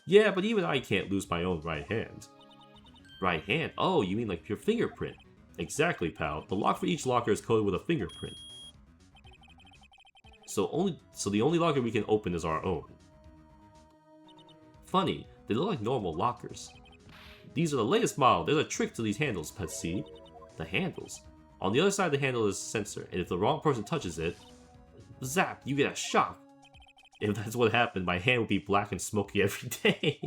Yeah, but even I can't lose my own right hand. Right hand? Oh, you mean like your fingerprint. Exactly, pal. The lock for each locker is coded with a fingerprint. So the only locker we can open is our own. Funny, they look like normal lockers. These are the latest model. There's a trick to these handles, Pet. See? The handles. On the other side of the handle is a sensor, and if the wrong person touches it, zap, you get a shock. If that's what happened, my hand would be black and smoky every day.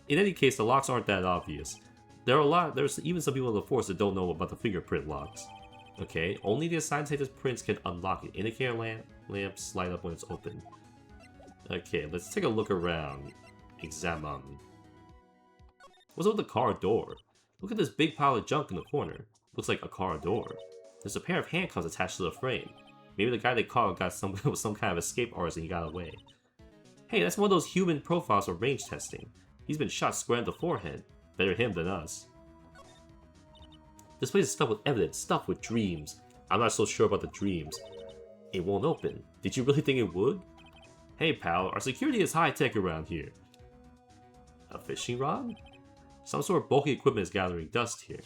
In any case, the locks aren't that obvious. There's even some people in the force that don't know about the fingerprint locks. Okay, only the assigned detective prints can unlock it. Indicator lamps light up when it's open. Okay, let's take a look around. Examine. What's up with the car door? Look at this big pile of junk in the corner. Looks like a car door. There's a pair of handcuffs attached to the frame. Maybe the guy they caught got some kind of escape artist and he got away. Hey, that's one of those human profiles for range testing. He's been shot square in the forehead. Better him than us. This place is stuffed with evidence, stuffed with dreams. I'm not so sure about the dreams. It won't open. Did you really think it would? Hey pal, our security is high-tech around here. A fishing rod? Some sort of bulky equipment is gathering dust here.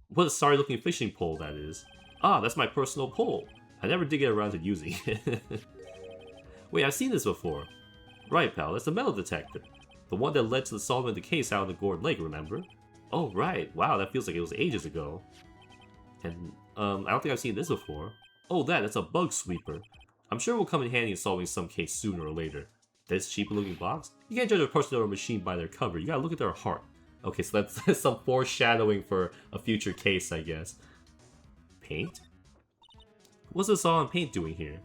What a sorry-looking fishing pole that is. Ah, that's my personal pole. I never did get around to using it. Wait, I've seen this before. Right, pal, that's the metal detector. The one that led to the solving of the case out in the Gourd Lake, remember? Oh, right. Wow, that feels like it was ages ago. And, I don't think I've seen this before. Oh, that's a bug sweeper. I'm sure it will come in handy in solving some case sooner or later. This cheap-looking box? You can't judge a person or a machine by their cover. You gotta look at their heart. Okay, so that's some foreshadowing for a future case, I guess. Paint? What's this all in paint doing here?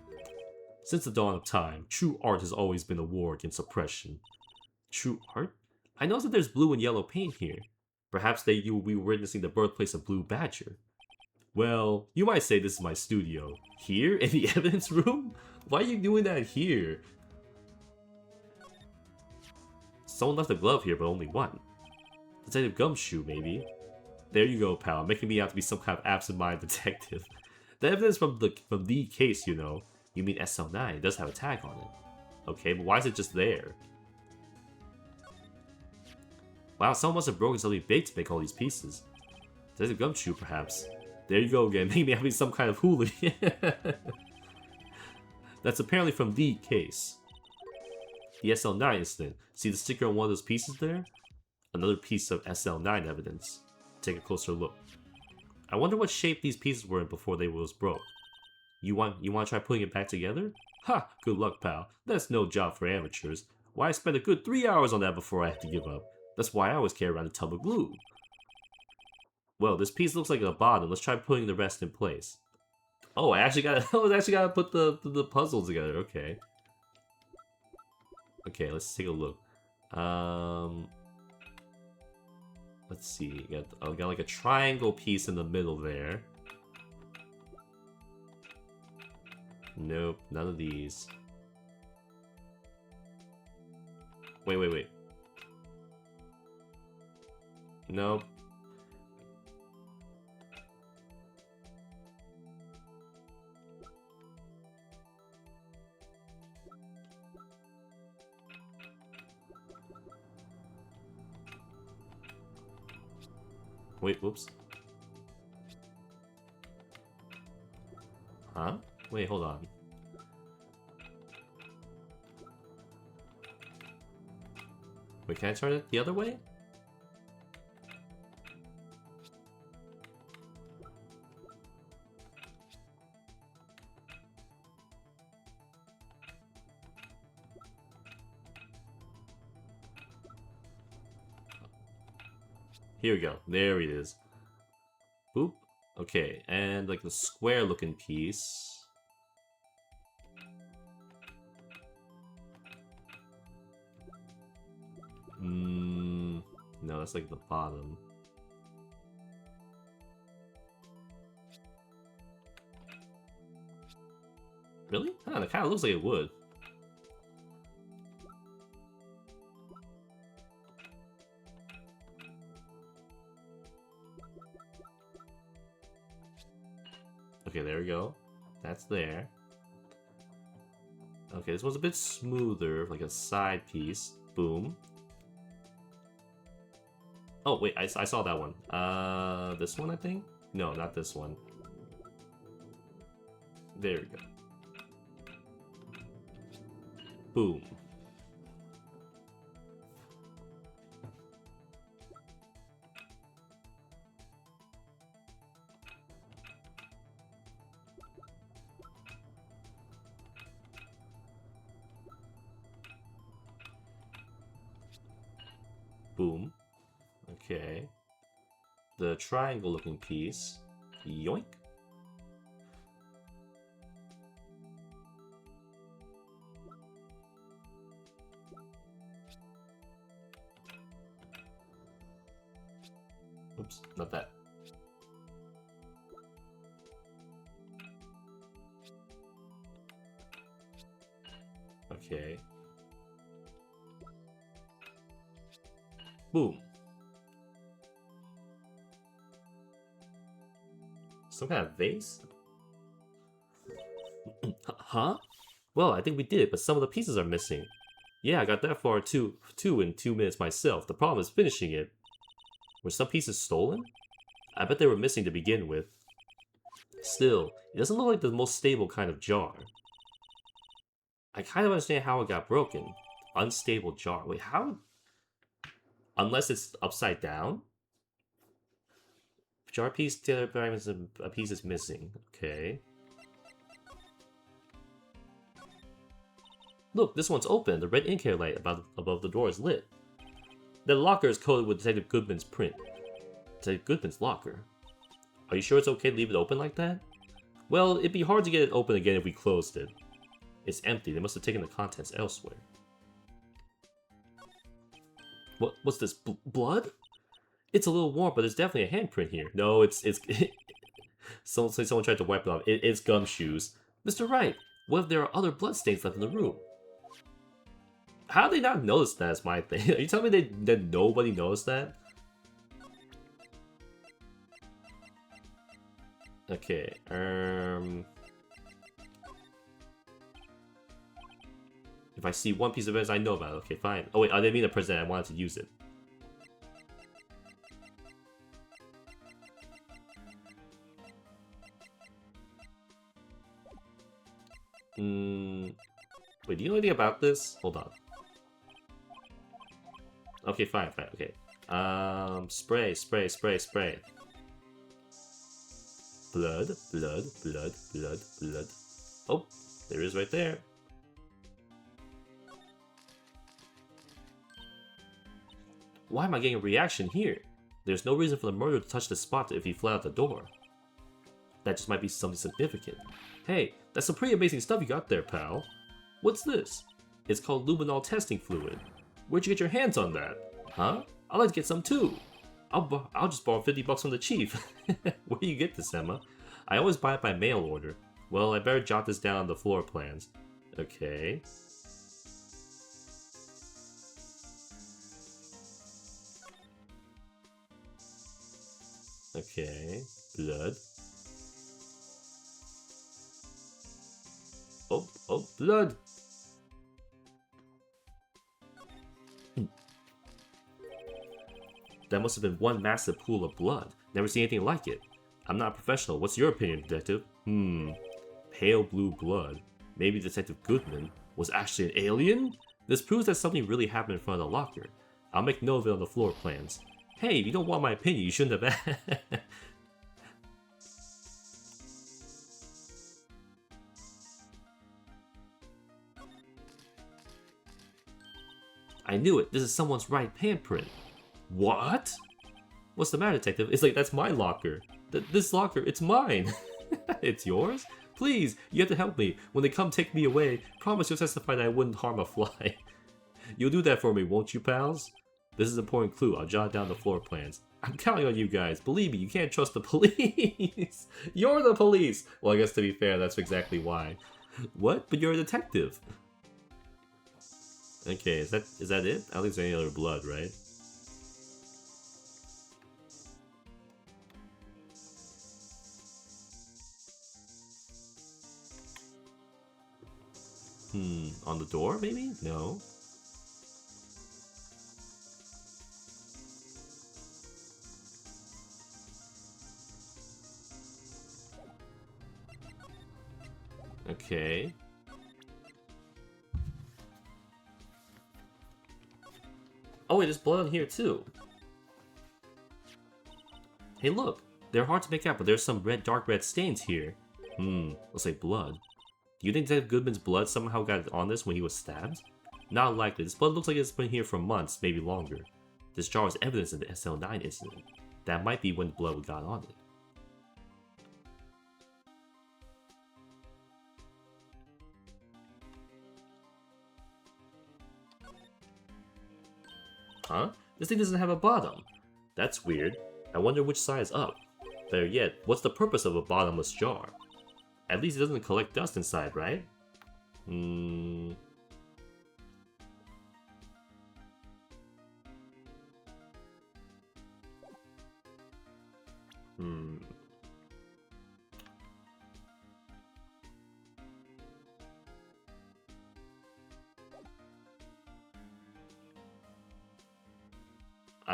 Since the dawn of time, true art has always been a war against oppression. True art? I noticed that there's blue and yellow paint here. Perhaps you will be witnessing the birthplace of Blue Badger. Well, you might say this is my studio. Here? In the evidence room? Why are you doing that here? Someone left a glove here, but only one. Detective Gumshoe, maybe? There you go, pal, making me out to be some kind of absent-minded detective. The evidence from the case, you know. You mean SL9, it does have a tag on it. Okay, but why is it just there? Wow, someone must have broken something big to make all these pieces. Detective Gumshoe, perhaps. There you go again, making me out to be some kind of hooligan. That's apparently from the case. The SL9 incident. See the sticker on one of those pieces there? Another piece of SL9 evidence. Take a closer look. I wonder what shape these pieces were in before they was broke. You want to try putting it back together? Ha! Good luck, pal. That's no job for amateurs. Why I spent a good 3 hours on that before I had to give up. That's why I always carry around a tub of glue. Well, this piece looks like a bottom. Let's try putting the rest in place. Oh, I actually gotta put the puzzle together. Okay. Okay, let's take a look. Let's see. I got like a triangle piece in the middle there. Nope, none of these. Wait. Nope. Wait, whoops. Huh? Wait, hold on. Wait, can I turn it the other way? Here we go. There it is. Boop. Okay, and like the square looking piece. No, that's like the bottom. Really? Huh, that kind of looks like it would. Okay, there we go. That's there. Okay, this one's a bit smoother, like a side piece. Boom. Oh, wait, I saw that one. This one, I think? No, not this one. There we go. Boom. Boom. Okay. The triangle looking piece. Yoink. Oops, not that. Okay. Boom. Some kind of vase? Huh? Well, I think we did it, but some of the pieces are missing. Yeah, I got that far too in 2 minutes myself. The problem is finishing it. Were some pieces stolen? I bet they were missing to begin with. Still, it doesn't look like the most stable kind of jar. I kind of understand how it got broken. Unstable jar. Wait, how? Unless it's upside down? Jar piece, the other a piece is missing. Okay. Look, this one's open. The red ink light above the door is lit. The locker is coated with Detective Goodman's print. Detective Goodman's locker. Are you sure it's okay to leave it open like that? Well, it'd be hard to get it open again if we closed it. It's empty. They must have taken the contents elsewhere. What's this? It's a little warm, but there's definitely a handprint here. No, it's someone tried to wipe it off. It's gumshoes. Mr. Wright, what if there are other bloodstains left in the room? How did they not notice that is my thing? Are you telling me that nobody noticed that? Okay, if I see one piece of evidence I know about it, okay, fine. Oh wait, I didn't mean to present it, I wanted to use it. Wait, do you know anything about this? Hold on. Okay, fine, okay. Spray. Blood. Oh, there it is right there. Why am I getting a reaction here? There's no reason for the murderer to touch the spot if he fled out the door. That just might be something significant. Hey, that's some pretty amazing stuff you got there, pal. What's this? It's called luminol testing fluid. Where'd you get your hands on that? Huh? I'd like to get some too. I'll just borrow 50 bucks from the chief. Where do you get this, Emma? I always buy it by mail order. Well, I better jot this down on the floor plans. Okay. Okay. Blood. Oh, blood! That must have been one massive pool of blood. Never seen anything like it. I'm not a professional. What's your opinion, Detective? Pale blue blood. Maybe Detective Goodman was actually an alien? This proves that something really happened in front of the locker. I'll make note of it on the floor plans. Hey, if you don't want my opinion, you shouldn't have asked. I knew it. This is someone's right handprint. What? What's the matter, Detective? It's like, that's my locker. This locker, it's mine. It's yours? Please, you have to help me. When they come take me away, promise you'll testify that I wouldn't harm a fly. You'll do that for me, won't you, pals? This is an important clue. I'll jot down the floor plans. I'm counting on you guys. Believe me, you can't trust the police. You're the police. Well, I guess to be fair, that's exactly why. What? But you're a detective. Okay, is that it? I don't think there's any other blood, right? On the door, maybe? No. Okay. Oh wait, there's blood on here too. Hey look, they're hard to make out, but there's some dark red stains here. Looks like blood. Do you think Detective Goodman's blood somehow got on this when he was stabbed? Not likely. This blood looks like it's been here for months, maybe longer. This jar is evidence of the SL9 incident. That might be when the blood got on it. Huh? This thing doesn't have a bottom. That's weird. I wonder which side is up. Better yet, what's the purpose of a bottomless jar? At least it doesn't collect dust inside, right? I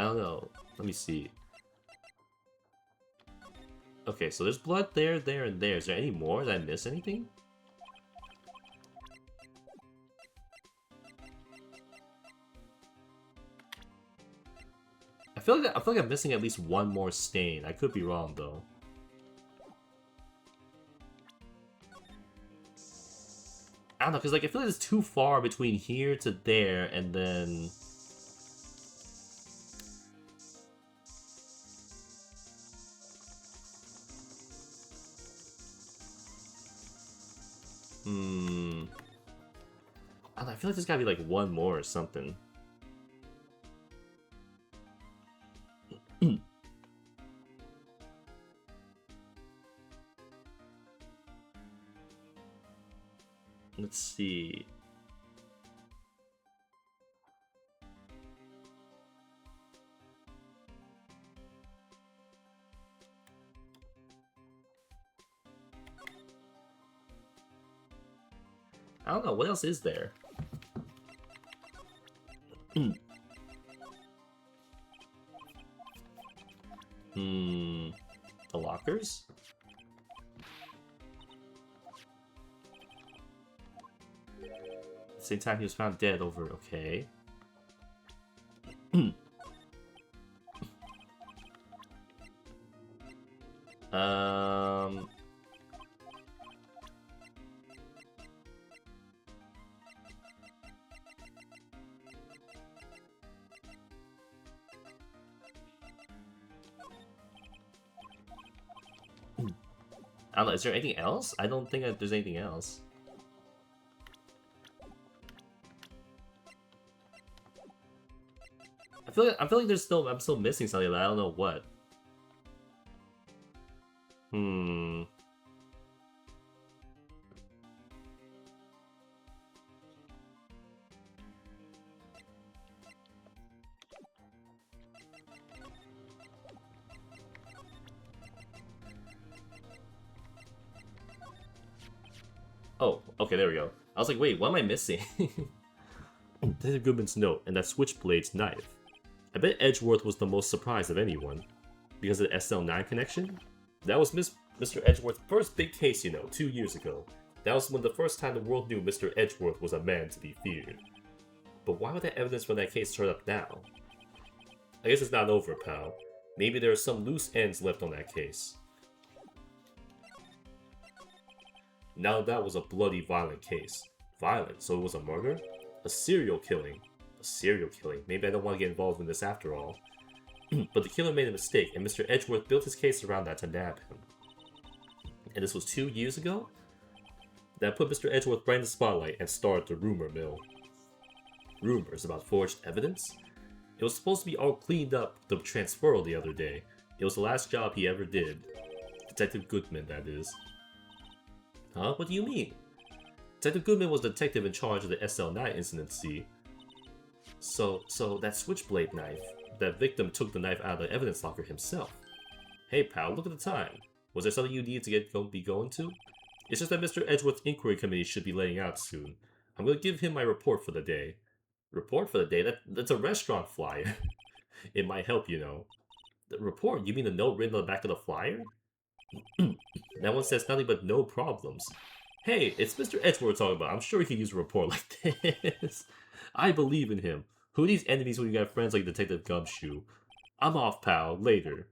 don't know. Let me see. Okay, so there's blood there, there, and there. Is there any more? Did I miss anything? I feel like I'm missing at least one more stain. I could be wrong though. I don't know, because like I feel like it's too far between here to there, and then I don't know, I feel like there's gotta be like one more or something. Let's see. I don't know, what else is there? The lockers? Same time he was found dead over, okay. I don't know, is there anything else? I don't think that there's anything else. I feel like I'm still missing something, but I don't know what. Oh, okay, there we go. I was like, wait, what am I missing? Detective Goodman's note and that Switchblade's knife. I bet Edgeworth was the most surprised of anyone. Because of the SL9 connection? That was Mr. Edgeworth's first big case, you know, 2 years ago. That was when the first time the world knew Mr. Edgeworth was a man to be feared. But why would that evidence from that case turn up now? I guess it's not over, pal. Maybe there are some loose ends left on that case. Now that was a bloody, violent case. Violent, so it was a murder? A serial killing. A serial killing. Maybe I don't want to get involved in this after all. But the killer made a mistake, and Mr. Edgeworth built his case around that to nab him. And this was 2 years ago? That put Mr. Edgeworth right in the spotlight and started the rumor mill. Rumors about forged evidence? It was supposed to be all cleaned up the transferal the other day. It was the last job he ever did. Detective Goodman, that is. Huh? What do you mean? Detective Goodman was the detective in charge of the SL9 incident, see? So that switchblade knife. That victim took the knife out of the evidence locker himself. Hey pal, look at the time. Was there something you needed to be going to? It's just that Mr. Edgeworth's inquiry committee should be letting out soon. I'm gonna give him my report for the day. Report for the day? That's a restaurant flyer. It might help, you know. The report? You mean the note written on the back of the flyer? That one says nothing but no problems. Hey, it's Mr. Edgeworth talking about. I'm sure he could use a report like this. I believe in him. Who needs enemies when you got friends like Detective Gumshoe? I'm off, pal. Later.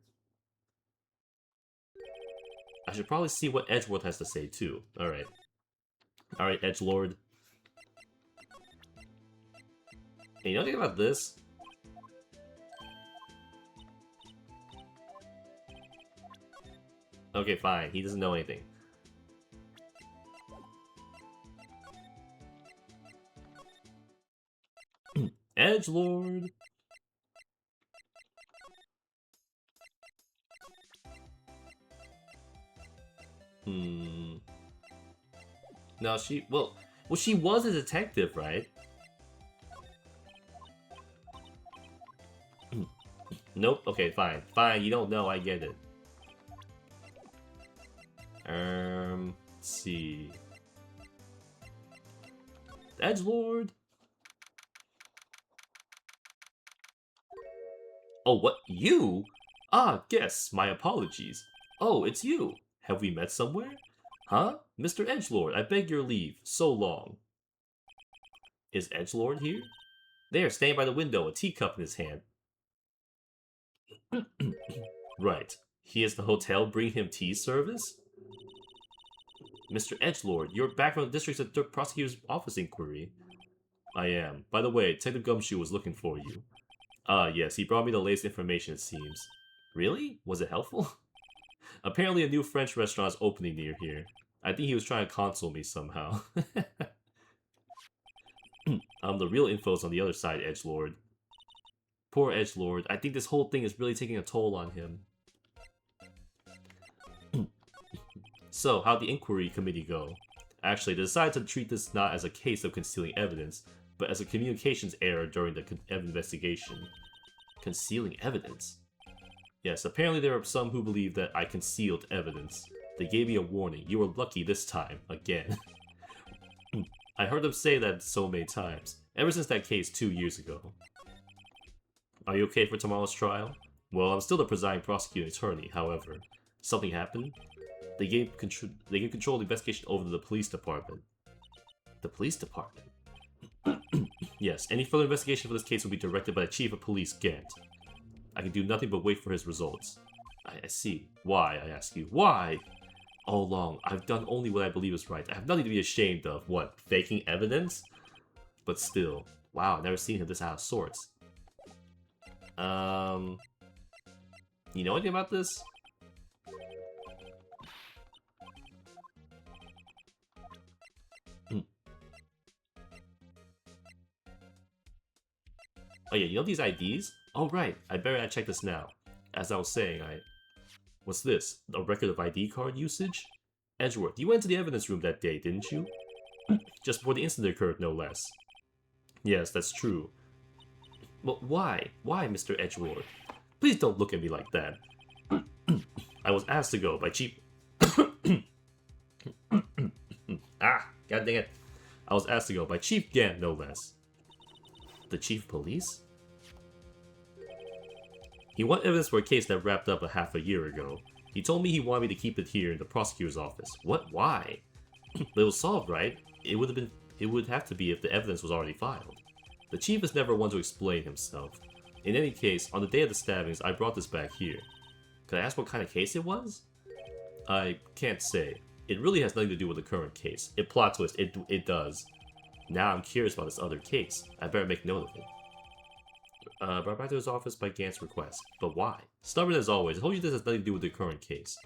I should probably see what Edgeworth has to say, too. Alright. Alright, Edgelord. Hey, you know anything about this? Okay, fine. He doesn't know anything. Edgelord! No, well, she was a detective, right? Nope. Okay, fine. Fine, you don't know, I get it. Let's see. Edgelord! Oh, what? You? Ah, guess. My apologies. Oh, it's you. Have we met somewhere? Huh? Mr. Edgelord, I beg your leave. So long. Is Edgelord here? There, standing by the window, a teacup in his hand. Right. He is the hotel bringing him tea service? Mr. Edgelord, you're back from the district's prosecutor's office inquiry. I am. By the way, Detective Gumshoe was looking for you. Ah, yes, he brought me the latest information, it seems. Really? Was it helpful? Apparently a new French restaurant is opening near here. I think he was trying to console me somehow. The real info's on the other side, Edgelord. Poor Edgelord. I think this whole thing is really taking a toll on him. So, how'd the inquiry committee go? Actually, they decided to treat this not as a case of concealing evidence, but as a communications error during the investigation. Concealing evidence? Yes, apparently there are some who believe that I concealed evidence. They gave me a warning. You were lucky this time, again. I heard them say that so many times, ever since that case 2 years ago. Are you okay for tomorrow's trial? Well, I'm still the presiding prosecuting attorney, however. Something happened? They gave control of the investigation over to the police department. The police department? Yes, any further investigation for this case will be directed by the chief of police, Gant. I can do nothing but wait for his results. I see. Why, I ask you? Why? All along, I've done only what I believe is right. I have nothing to be ashamed of. What, faking evidence? But still, wow, I've never seen him this out of sorts. You know anything about this? Oh yeah, you know these IDs? Oh right, I better check this now. As I was saying, What's this? A record of ID card usage? Edgeworth, you went to the evidence room that day, didn't you? Just before the incident occurred, no less. Yes, that's true. But why? Why, Mr. Edgeworth? Please don't look at me like that. I was asked to go by Chief... Ah, god dang it. I was asked to go by Chief Gant, no less. The Chief of Police? He wanted evidence for a case that wrapped up a half a year ago. He told me he wanted me to keep it here in the prosecutor's office. What? Why? But it was solved, right? It would have to be if the evidence was already filed. The chief is never one to explain himself. In any case, on the day of the stabbings, I brought this back here. Could I ask what kind of case it was? I can't say. It really has nothing to do with the current case. Plot twist, it does. Now I'm curious about this other case. I better make note of it. Brought back to his office by Gant's request. But why? Stubborn as always. I told you this has nothing to do with the current case.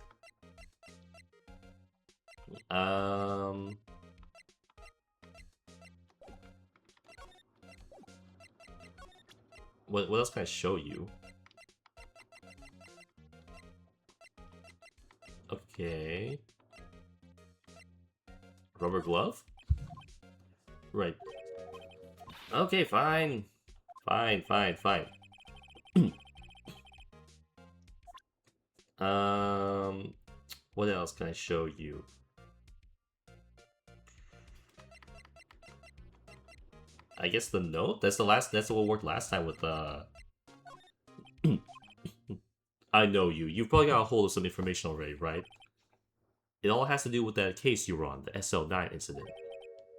What else can I show you? Okay. Rubber glove? Right. Okay, fine. Fine. What else can I show you? I guess the note? That's what worked last time with I know you. You've probably got a hold of some information already, right? It all has to do with that case you were on, the SL9 incident.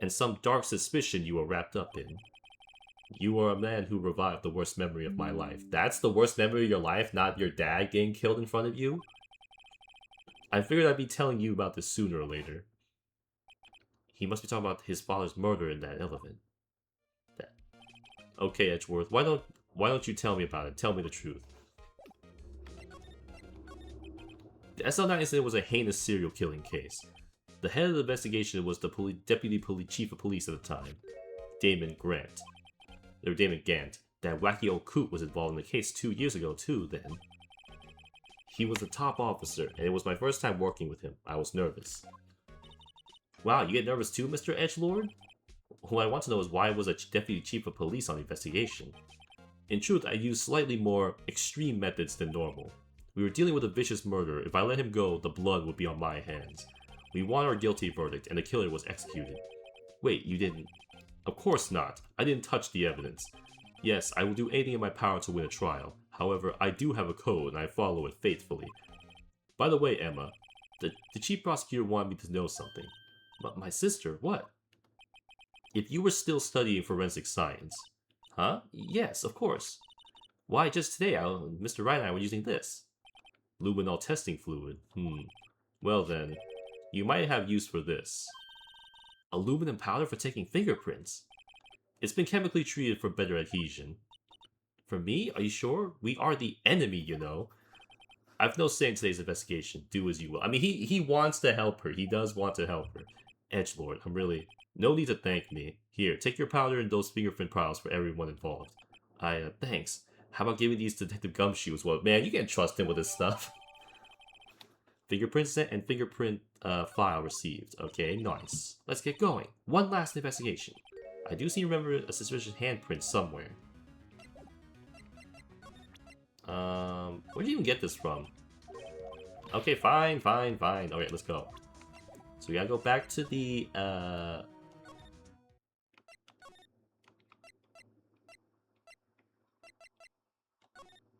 And some dark suspicion you were wrapped up in. You are a man who revived the worst memory of my life. That's the worst memory of your life, not your dad getting killed in front of you? I figured I'd be telling you about this sooner or later. He must be talking about his father's murder in that elephant. Okay, Edgeworth, why don't you tell me about it? Tell me the truth. The SL9 incident was a heinous serial killing case. The head of the investigation was the deputy chief of police at the time, Damon Gant. That wacky old coot was involved in the case 2 years ago too, then. He was a top officer, and it was my first time working with him. I was nervous. Wow, you get nervous too, Mr. Edgelord? What I want to know is why was a deputy chief of police on the investigation. In truth, I used slightly more extreme methods than normal. We were dealing with a vicious murderer. If I let him go, the blood would be on my hands. We won our guilty verdict, and the killer was executed. Wait, you didn't? Of course not. I didn't touch the evidence. Yes, I will do anything in my power to win a trial. However, I do have a code, and I follow it faithfully. By the way, Emma, the chief prosecutor wanted me to know something. But my sister, what? If you were still studying forensic science. Huh? Yes, of course. Why, just today, Mr. Wright and I were using this. Luminol testing fluid. Well then, you might have use for this. Aluminum powder for taking fingerprints. It's been chemically treated for better adhesion. For me? Are you sure? We are the enemy, you know. I've no say in today's investigation. Do as you will. I mean, he wants to help her. He does want to help her. Edgelord, I'm really... No need to thank me. Here, take your powder and those fingerprint piles for everyone involved. Thanks. How about giving these to Detective Gumshoe as well? Man, you can't trust him with this stuff. Fingerprint set and fingerprint file received. Okay, nice. Let's get going. One last investigation. I do seem to remember a suspicious handprint somewhere. Where'd you even get this from? Okay, fine. Alright, let's go. So we gotta go back to the,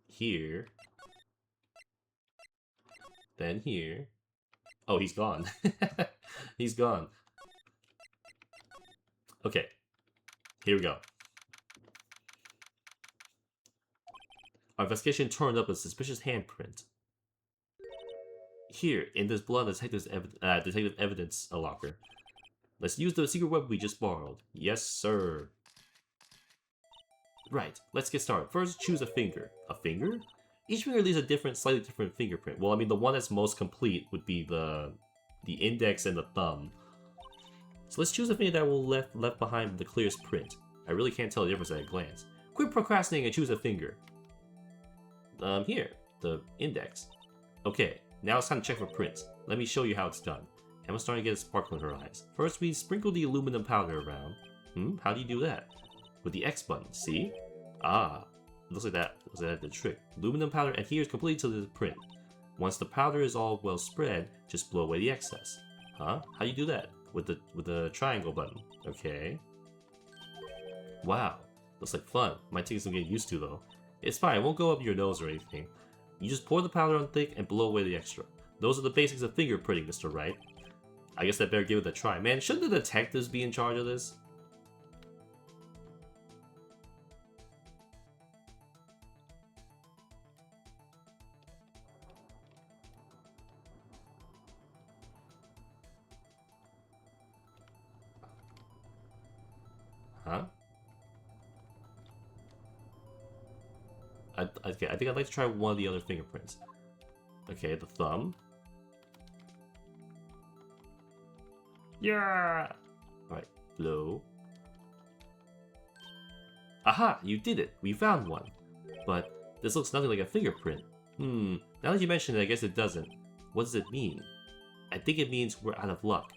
here. Then here. Oh, he's gone. He's gone. Okay. Here we go. Our investigation turned up a suspicious handprint. Here, in this blood detective evidence locker. Let's use the secret web we just borrowed. Yes, sir. Right, let's get started. First, choose a finger. A finger? Each finger leaves a slightly different fingerprint. Well, I mean, the one that's most complete would be the index and the thumb. So let's choose a finger that will left behind the clearest print. I really can't tell the difference at a glance. Quit procrastinating and choose a finger. Here, the index. Okay, now it's time to check for prints. Let me show you how it's done. Emma's starting to get a sparkle in her eyes. First, we sprinkle the aluminum powder around. How do you do that? With the X button, see? Ah, looks like that. Looks like that's the trick. Aluminum powder adheres completely to the print. Once the powder is all well spread, just blow away the excess. Huh? How do you do that? With the triangle button. Okay. Wow, looks like fun. Might take some getting used to though. It's fine, it won't go up your nose or anything. You just pour the powder on thick and blow away the extra. Those are the basics of fingerprinting, Mr. Wright. I guess I better give it a try. Man, shouldn't the detectives be in charge of this? Huh? Okay, I think I'd like to try one of the other fingerprints. Okay, the thumb. Yeah! Alright, blow. Aha! You did it! We found one! But this looks nothing like a fingerprint. Now that you mention it, I guess it doesn't. What does it mean? I think it means we're out of luck.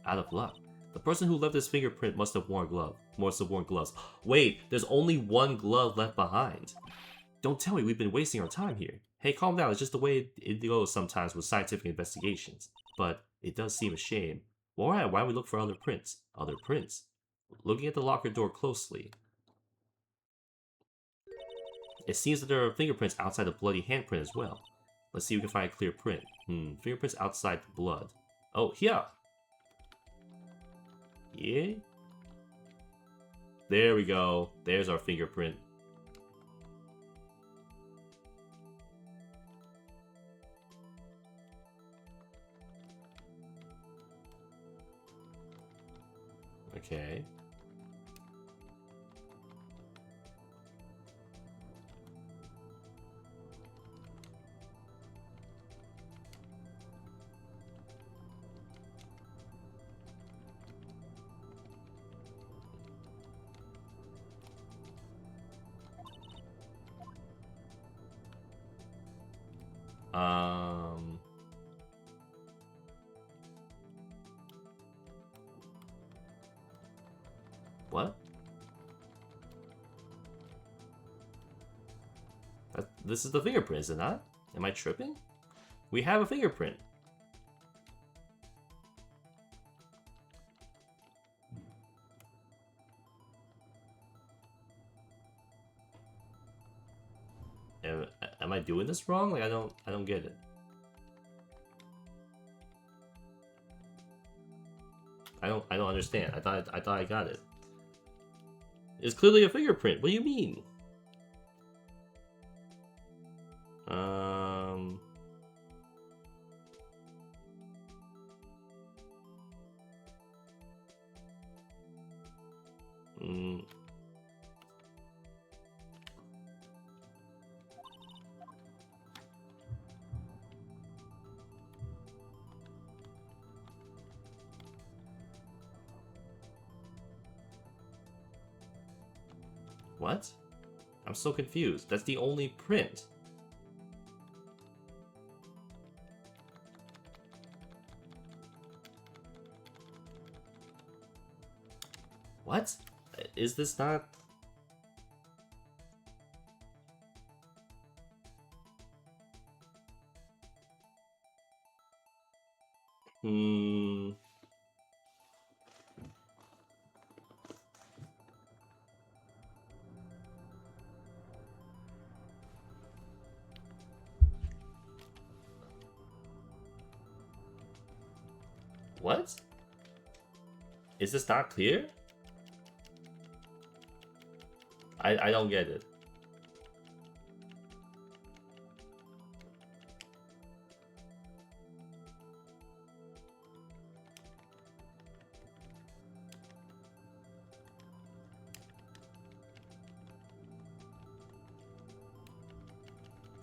Out of luck? The person who left this fingerprint must have worn gloves. Wait, there's only one glove left behind. Don't tell me we've been wasting our time here. Hey, calm down, it's just the way it goes sometimes with scientific investigations. But it does seem a shame. Well, alright, why don't we look for other prints? Other prints? Looking at the locker door closely. It seems that there are fingerprints outside the bloody handprint as well. Let's see if we can find a clear print. Fingerprints outside the blood. Oh, here! Yeah? There we go. There's our fingerprint. Okay. What? This is the fingerprint, is it not? Am I tripping? We have a fingerprint. Am I doing this wrong? Like I don't get it. I don't understand. I thought I got it. It's clearly a fingerprint. What do you mean? What? I'm so confused. That's the only print. What? Is this not... What? Is this not clear? I don't get it.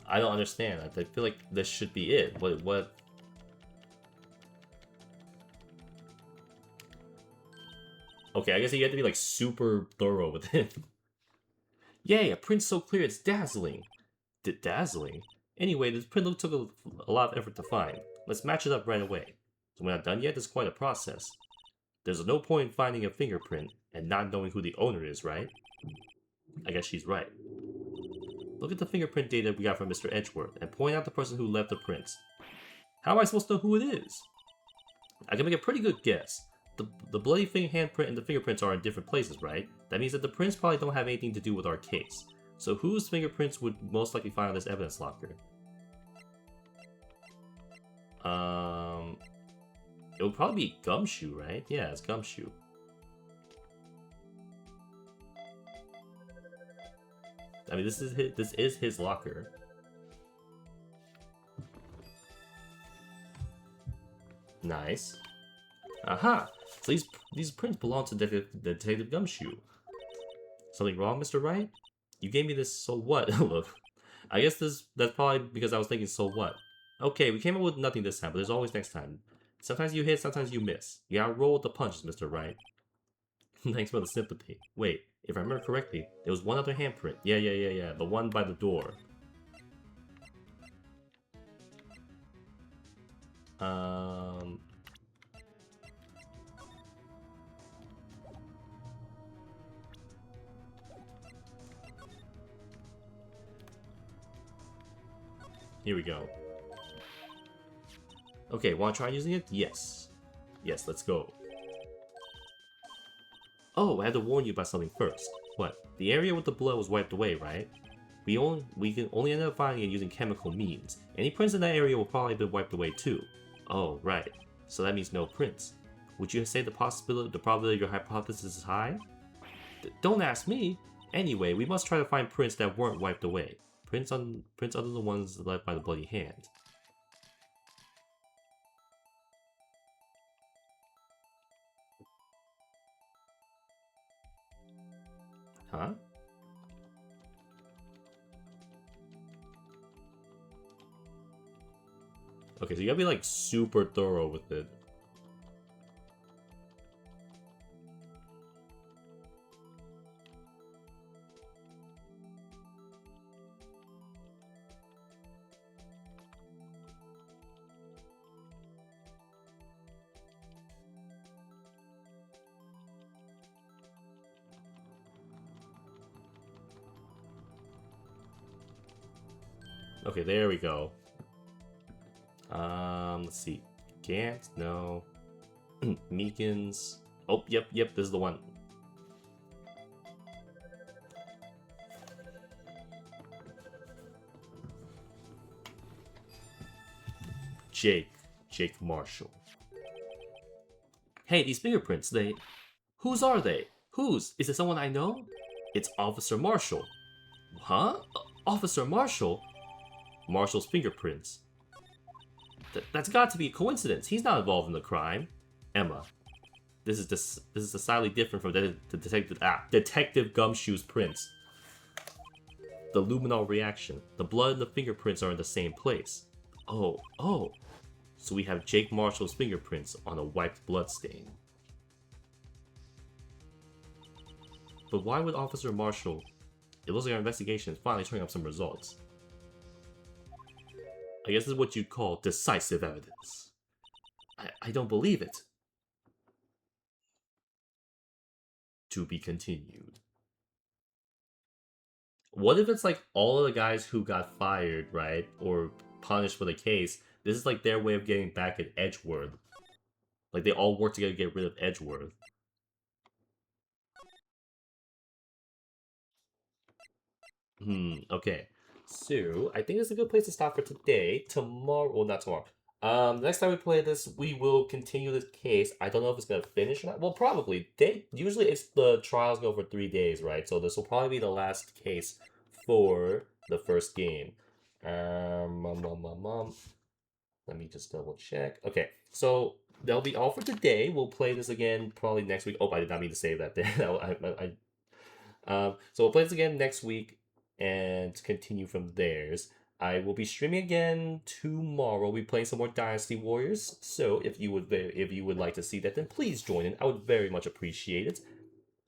I don't understand. I feel like this should be it. What? Okay, I guess you have to be like super thorough with it. Yay, a print so clear it's dazzling. Dazzling? Anyway, this print took a lot of effort to find. Let's match it up right away. So we're not done yet, it's quite a process. There's no point in finding a fingerprint and not knowing who the owner is, right? I guess she's right. Look at the fingerprint data we got from Mr. Edgeworth and point out the person who left the prints. How am I supposed to know who it is? I can make a pretty good guess. The bloody handprint and the fingerprints are in different places, right? That means that the prints probably don't have anything to do with our case. So whose fingerprints would most likely find on this evidence locker? It would probably be Gumshoe, right? Yeah, it's Gumshoe. I mean, this is his locker. Nice. Aha! So these prints belong to Detective Gumshoe. Something wrong, Mr. Wright? You gave me this, so what? Look, I guess that's probably because I was thinking, so what? Okay, we came up with nothing this time, but there's always next time. Sometimes you hit, sometimes you miss. You gotta roll with the punches, Mr. Wright. Thanks for the sympathy. Wait, if I remember correctly, there was one other handprint. Yeah. The one by the door. Here we go. Okay, wanna try using it? Yes. Yes, let's go. Oh, I had to warn you about something first. What? The area with the blood was wiped away, right? We can only end up finding it using chemical means. Any prints in that area will probably have been wiped away too. Oh, right. So that means no prints. Would you say the probability of your hypothesis is high? Don't ask me! Anyway, we must try to find prints that weren't wiped away. Prints other than the ones left by the bloody hand. Huh? Okay, so you gotta be like super thorough with it. Okay, there we go. Let's see. Gant, no. Meekins. Oh, yep, this is the one. Jake Marshall. Hey, these fingerprints, whose are they? Whose? Is it someone I know? It's Officer Marshall. Huh? Officer Marshall? Marshall's fingerprints. That's got to be a coincidence. He's not involved in the crime. Emma, this is decidedly different from the Detective Gumshoe's prints. The luminol reaction. The blood and the fingerprints are in the same place. Oh. So we have Jake Marshall's fingerprints on a wiped bloodstain. But why would Officer Marshall? It looks like our investigation is finally turning up some results. I guess this is what you'd call decisive evidence. I don't believe it. To be continued. What if it's like all of the guys who got fired, right? Or punished for the case, this is like their way of getting back at Edgeworth. Like they all work together to get rid of Edgeworth. Okay. So, I think it's a good place to stop for today. Tomorrow, well, not tomorrow. Next time we play this, we will continue this case. I don't know if it's gonna finish or not. Well, probably. Usually it's the trials go for 3 days, right? So this will probably be the last case for the first game. Let me just double check. Okay, so that'll be all for today. We'll play this again probably next week. Oh, I did not mean to save that there. So we'll play this again next week and continue from theirs. I will be streaming again tomorrow. We'll be playing some more Dynasty Warriors. So if you would like to see that, then please join in. I would very much appreciate it.